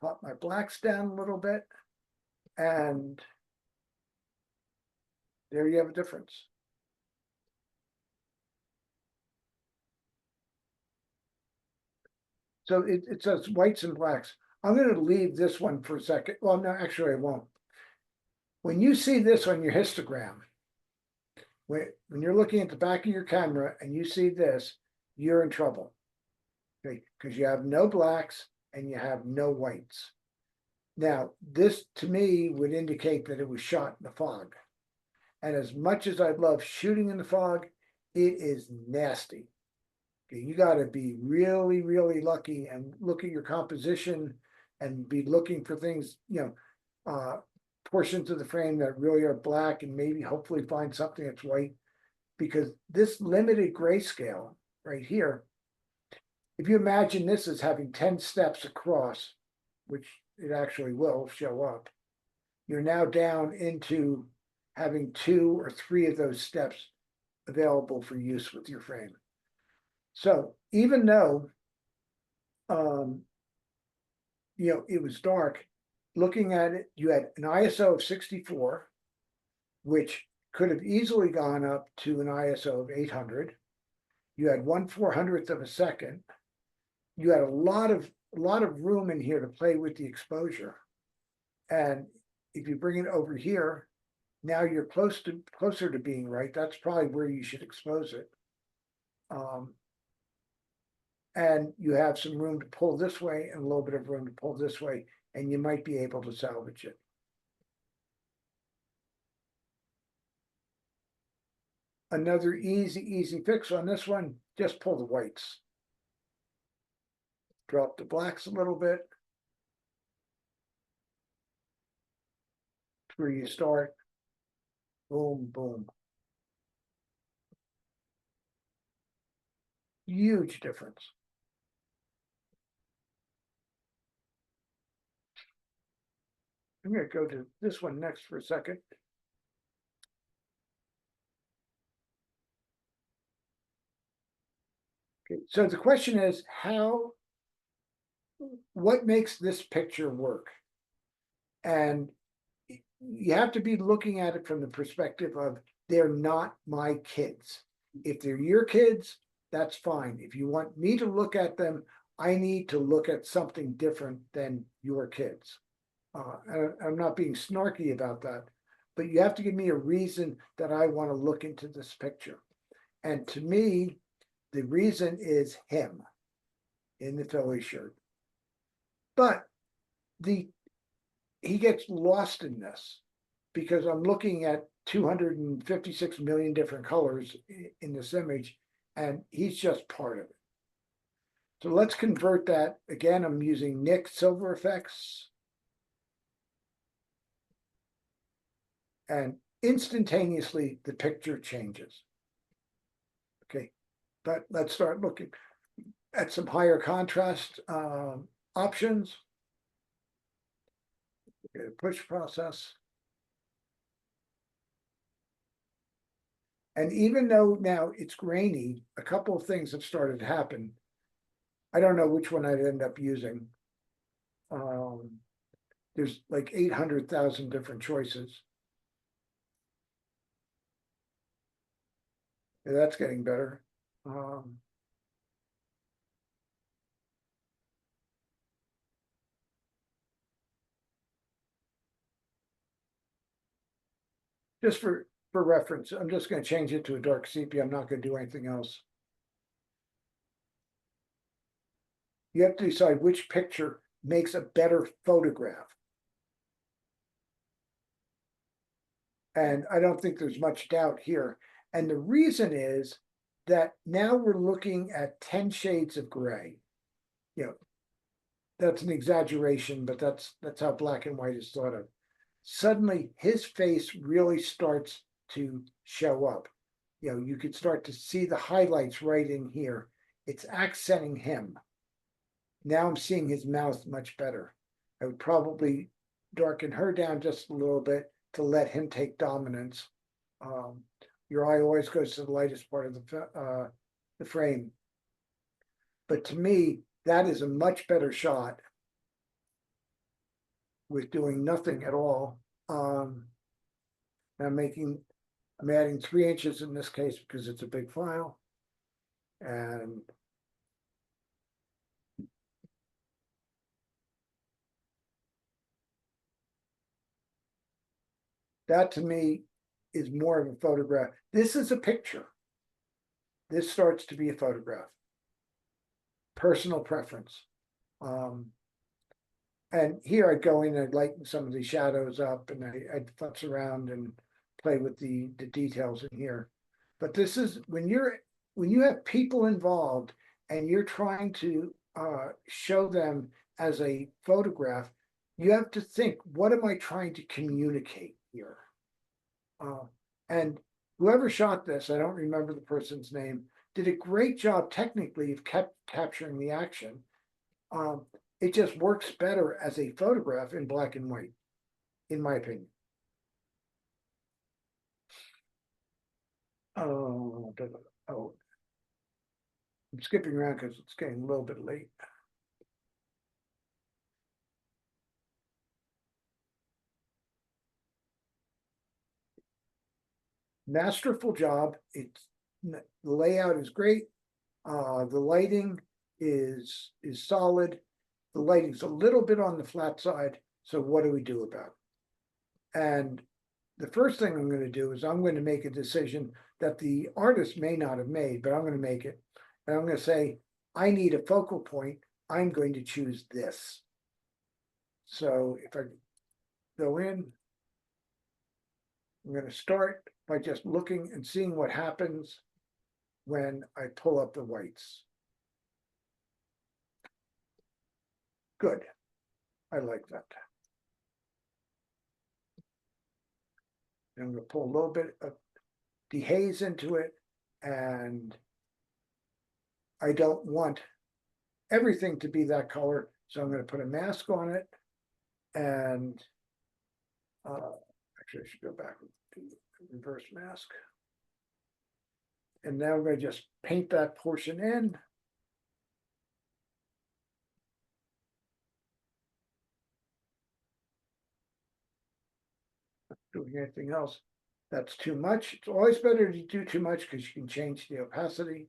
S3: Pop my blacks down a little bit. And there you have a difference. So it says whites and blacks. I'm going to leave this one for a second. Well, no, actually I won't. When you see this on your histogram, when you're looking at the back of your camera and you see this, you're in trouble. Okay, because you have no blacks and you have no whites. Now, this to me would indicate that it was shot in the fog. And as much as I love shooting in the fog, it is nasty. Okay, you got to be really, really lucky and look at your composition and be looking for things, you know, portions of the frame that really are black and maybe hopefully find something that's white. Because this limited grayscale right here, if you imagine this as having 10 steps across, which it actually will show up, you're now down into having 2 or 3 of those steps available for use with your frame. So even though, you know, it was dark, looking at it, you had an ISO of 64, which could have easily gone up to an ISO of 800. You had 1/400th of a second. You had a lot of room in here to play with the exposure. And if you bring it over here, now you're closer to being right. That's probably where you should expose it. And you have some room to pull this way and a little bit of room to pull this way, and you might be able to salvage it. Another easy fix on this one, just pull the whites. Drop the blacks a little bit. That's where you start. Boom, boom. Huge difference. I'm going to go to this one next for a second. Okay, so the question is what makes this picture work? And you have to be looking at it from the perspective of they're not my kids. If they're your kids, that's fine. If you want me to look at them, I need to look at something different than your kids. I'm not being snarky about that, but you have to give me a reason that I want to look into this picture. And to me, the reason is him in the Philly shirt. But he gets lost in this because I'm looking at 256 million different colors in this image, and he's just part of it. So let's convert that. Again, I'm using Nick Silver Effects. And instantaneously, the picture changes. Okay, but let's start looking. at some higher contrast options. Push process. And even though now it's grainy, a couple of things have started to happen. I don't know which one I'd end up using. There's like 800,000 different choices. Yeah, that's getting better. Just for reference, I'm just going to change it to a dark sepia. I'm not going to do anything else. You have to decide which picture makes a better photograph. And I don't think there's much doubt here. And the reason is that now we're looking at 10 shades of gray. You know, that's an exaggeration, but that's how black and white is thought of. Suddenly his face really starts to show up. You know, you could start to see the highlights right in here. It's accenting him. Now I'm seeing his mouth much better. I would probably darken her down just a little bit to let him take dominance. Your eye always goes to the lightest part of the frame. But to me, that is a much better shot with doing nothing at all. I'm adding 3 inches in this case because it's a big file. And that to me is more of a photograph. This is a picture. This starts to be a photograph. Personal preference. And here I'd go in and I'd lighten some of the shadows up and I'd futz around and play with the details in here. But this is when you have people involved and you're trying to show them as a photograph, you have to think, what am I trying to communicate here? And whoever shot this, I don't remember the person's name, did a great job technically of capturing the action. It just works better as a photograph in black and white, in my opinion. Oh, I'm skipping around because it's getting a little bit late. Masterful job. The layout is great. The lighting is solid. The lighting's a little bit on the flat side. So what do we do about it? And the first thing I'm going to do is I'm going to make a decision that the artist may not have made, but I'm going to make it. And I'm going to say, I need a focal point. I'm going to choose this. So if I go in, I'm going to start by just looking and seeing what happens when I pull up the whites. Good. I like that. And I'm going to pull a little bit of dehaze into it, and I don't want everything to be that color, so I'm going to put a mask on it. And actually, I should go back to reverse mask. And now I'm going to just paint that portion in. Not doing anything else. That's too much. It's always better to do too much because you can change the opacity.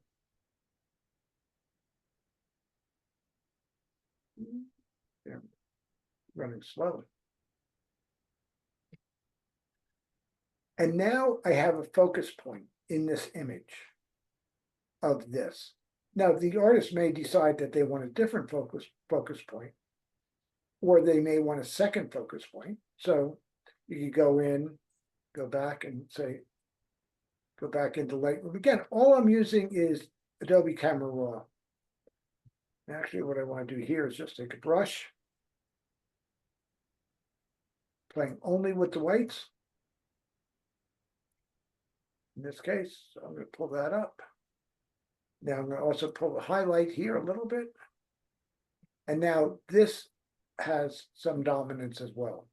S3: Yeah, running slow. And now I have a focus point in this image of this. Now, the artist may decide that they want a different focus point, or they may want a second focus point. So you could go in, go back and say, go back into Lightroom. Again, all I'm using is Adobe Camera Raw. Actually, what I want to do here is just take a brush, playing only with the whites. In this case, so I'm going to pull that up. Now I'm gonna also pull the highlight here a little bit. And now this has some dominance as well.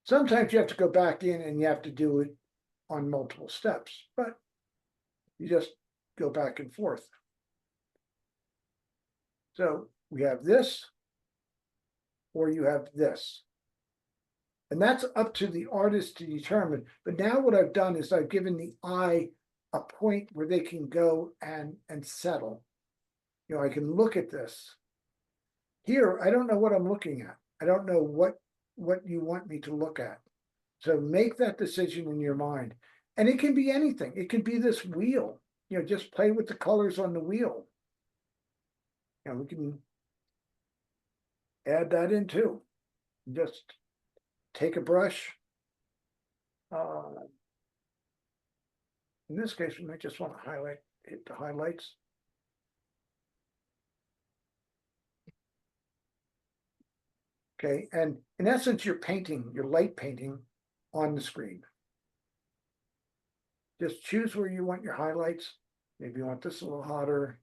S3: Sometimes you have to go back in and you have to do it on multiple steps, but you just go back and forth. So we have this, or you have this. And that's up to the artist to determine. But now what I've done is I've given the eye a point where they can go and settle. You know, I can look at this. Here, I don't know what I'm looking at. I don't know what you want me to look at. So make that decision in your mind. And it can be anything. It can be this wheel. You know, just play with the colors on the wheel. You know, we can add that in too. Just take a brush. In this case, we might just want to hit the highlights. Okay, and in essence, you're light painting on the screen. Just choose where you want your highlights. Maybe you want this a little hotter.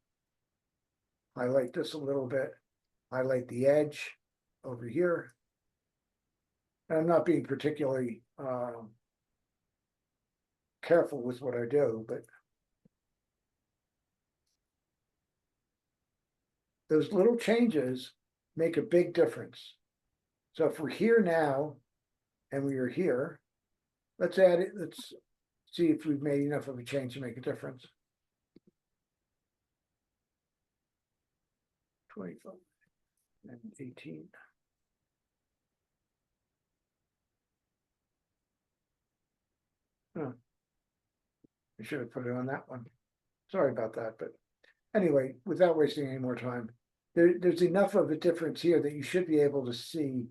S3: Highlight this a little bit. Highlight the edge over here. And I'm not being particularly careful with what I do, but those little changes make a big difference. So if we're here now and we are here, let's add it. Let's see if we've made enough of a change to make a difference. 25 and 18. Huh. I should have put it on that one. Sorry about that, but anyway, without wasting any more time, there's enough of a difference here that you should be able to see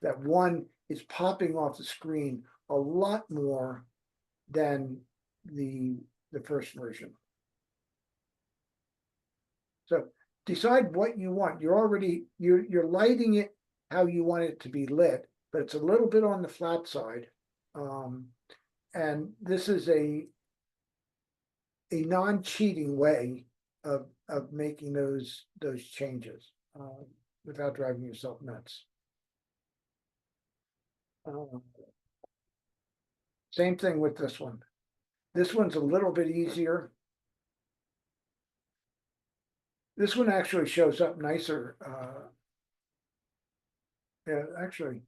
S3: that one is popping off the screen a lot more than the first version. So decide what you want. You're lighting it how you want it to be lit, but it's a little bit on the flat side. And this is a non-cheating way of making those changes without driving yourself nuts. Same thing with this one. This one's a little bit easier. This one actually shows up nicer. Yeah, actually.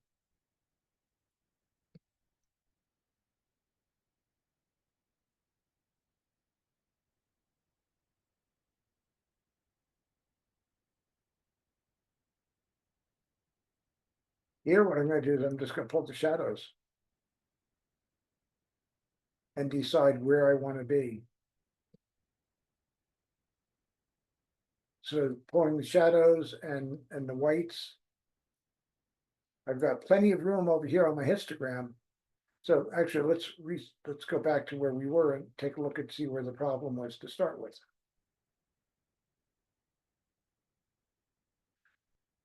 S3: Here, what I'm going to do is I'm just going to pull the shadows and decide where I want to be. So pulling the shadows and the whites. I've got plenty of room over here on my histogram. So actually, let's go back to where we were and take a look and see where the problem was to start with.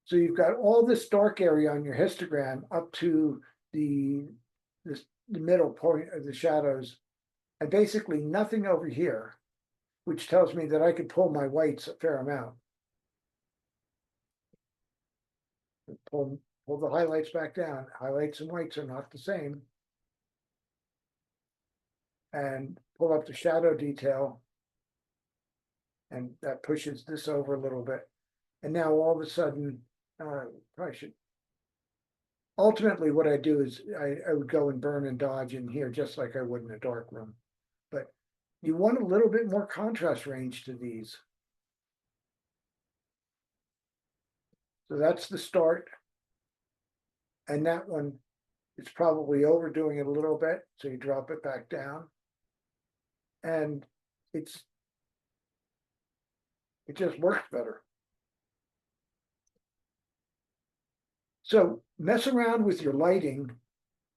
S3: So you've got all this dark area on your histogram up to the middle point of the shadows, and basically nothing over here, which tells me that I could pull my whites a fair amount. Pull the highlights back down. Highlights and whites are not the same. And pull up the shadow detail. And that pushes this over a little bit. And now all of a sudden, probably should. Ultimately, what I do is I would go and burn and dodge in here just like I would in a dark room. But you want a little bit more contrast range to these. So that's the start. And that one is probably overdoing it a little bit. So you drop it back down. And it just works better. So mess around with your lighting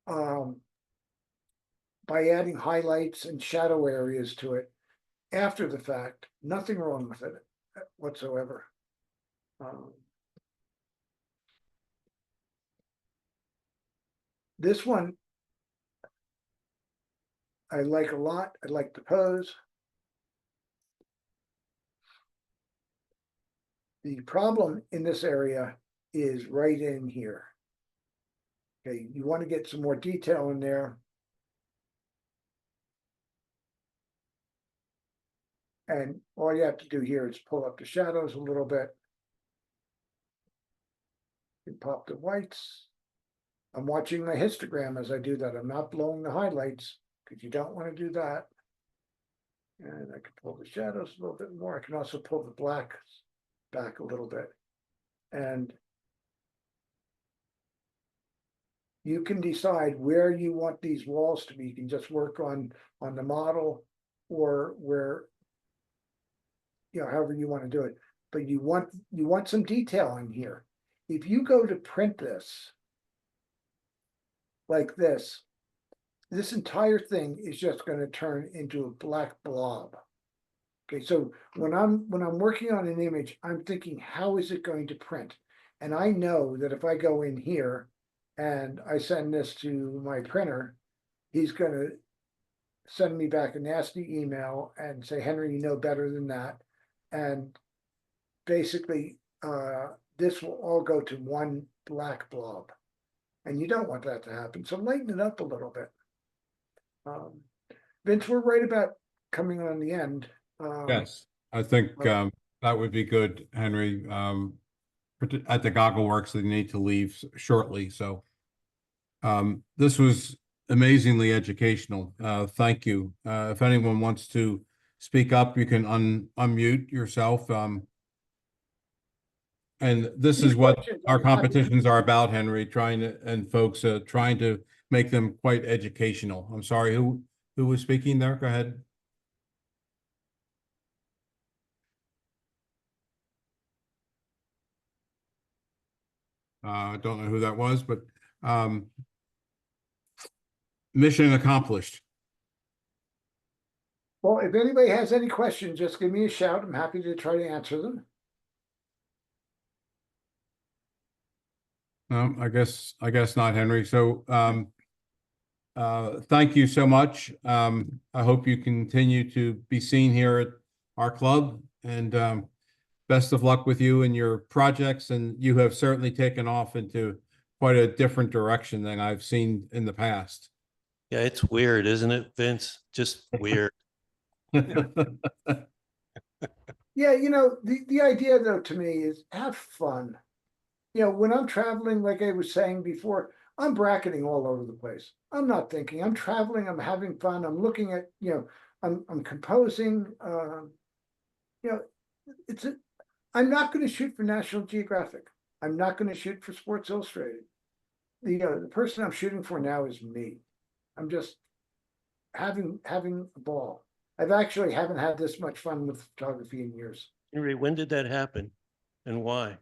S3: by adding highlights and shadow areas to it after the fact. Nothing wrong with it whatsoever. This one I like a lot. I like the pose. The problem in this area is right in here. Okay, you want to get some more detail in there. And all you have to do here is pull up the shadows a little bit. You pop the whites. I'm watching my histogram as I do that. I'm not blowing the highlights because you don't want to do that. And I can pull the shadows a little bit more. I can also pull the blacks back a little bit. And you can decide where you want these walls to be. You can just work on the model or where, however you want to do it. But you want some detail in here. If you go to print this like this entire thing is just going to turn into a black blob. Okay, so when I'm working on an image, I'm thinking, how is it going to print? And I know that if I go in here and I send this to my printer, he's going to send me back a nasty email and say, Henry, you know better than that. And basically, this will all go to one black blob. And you don't want that to happen. So lighten it up a little bit. Vince, we're right about coming on the end.
S2: Yes, I think that would be good, Henry. At the Goggle Works, they need to leave shortly. So this was amazingly educational. Thank you. If anyone wants to speak up, you can unmute yourself. And this is what our competitions are about, Henry, trying to make them quite educational. I'm sorry, who was speaking there? Go ahead. I don't know who that was, but mission accomplished.
S3: Well, if anybody has any questions, just give me a shout. I'm happy to try to answer them.
S2: I guess not, Henry. So thank you so much. I hope you continue to be seen here at our club, and best of luck with you and your projects. And you have certainly taken off into quite a different direction than I've seen in the past.
S1: Yeah, it's weird, isn't it, Vince? Just weird.
S3: Yeah, the idea though to me is have fun. When I'm traveling, like I was saying before, I'm bracketing all over the place. I'm not thinking. I'm traveling. I'm having fun. I'm looking at, I'm composing. I'm not going to shoot for National Geographic. I'm not going to shoot for Sports Illustrated. The person I'm shooting for now is me. I'm just having a ball. I've actually haven't had this much fun with photography in years.
S1: Henry, when did that happen and why?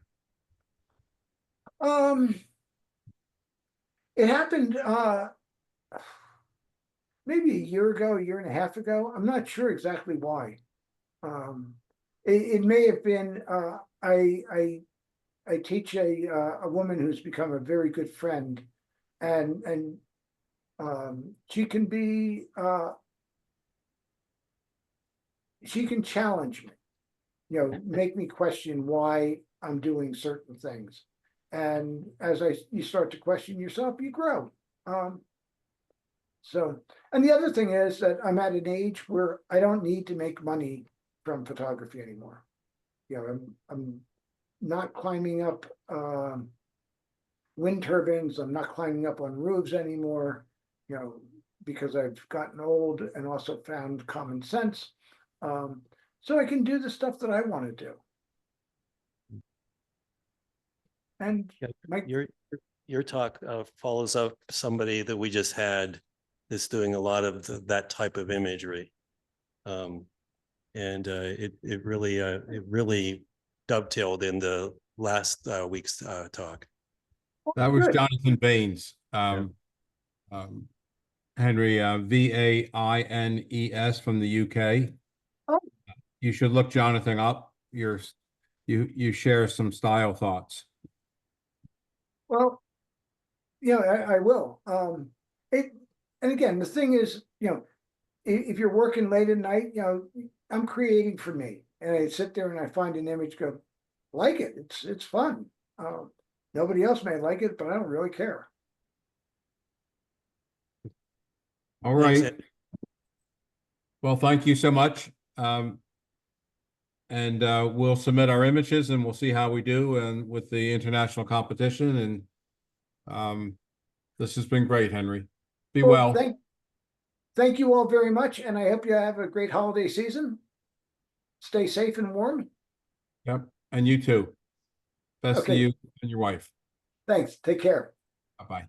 S3: It happened maybe a year and a half ago. I'm not sure exactly why. It may have been I teach a woman who's become a very good friend, and she can be she can challenge me, make me question why I'm doing certain things. And as you start to question yourself, you grow. So, and the other thing is that I'm at an age where I don't need to make money from photography anymore. I'm not climbing up wind turbines. I'm not climbing up on roofs anymore, because I've gotten old and also found common sense. So I can do the stuff that I want to do. And
S1: your talk follows up somebody that we just had that's doing a lot of that type of imagery, and it really dovetailed in the last week's talk.
S2: That was Jonathan Baines, Henry, Vaines from the UK.
S3: Oh.
S2: You should look Jonathan up. You share some style thoughts.
S3: Well, I will. And again, the thing is, if you're working late at night, I'm creating for me, and I sit there and I find an image, go, like it. It's fun. Nobody else may like it, but I don't really care.
S2: All
S1: Thanks,
S2: right. Well, thank you so much. And we'll submit our images and we'll see how we do and with the international competition. And this has been great, Henry. Be
S3: Well,
S2: well.
S3: thank you all very much, and I hope you have a great holiday season. Stay safe and warm.
S2: Yep. And you too. Best to
S3: Okay.
S2: you and your wife.
S3: Thanks. Take care.
S2: Bye-bye.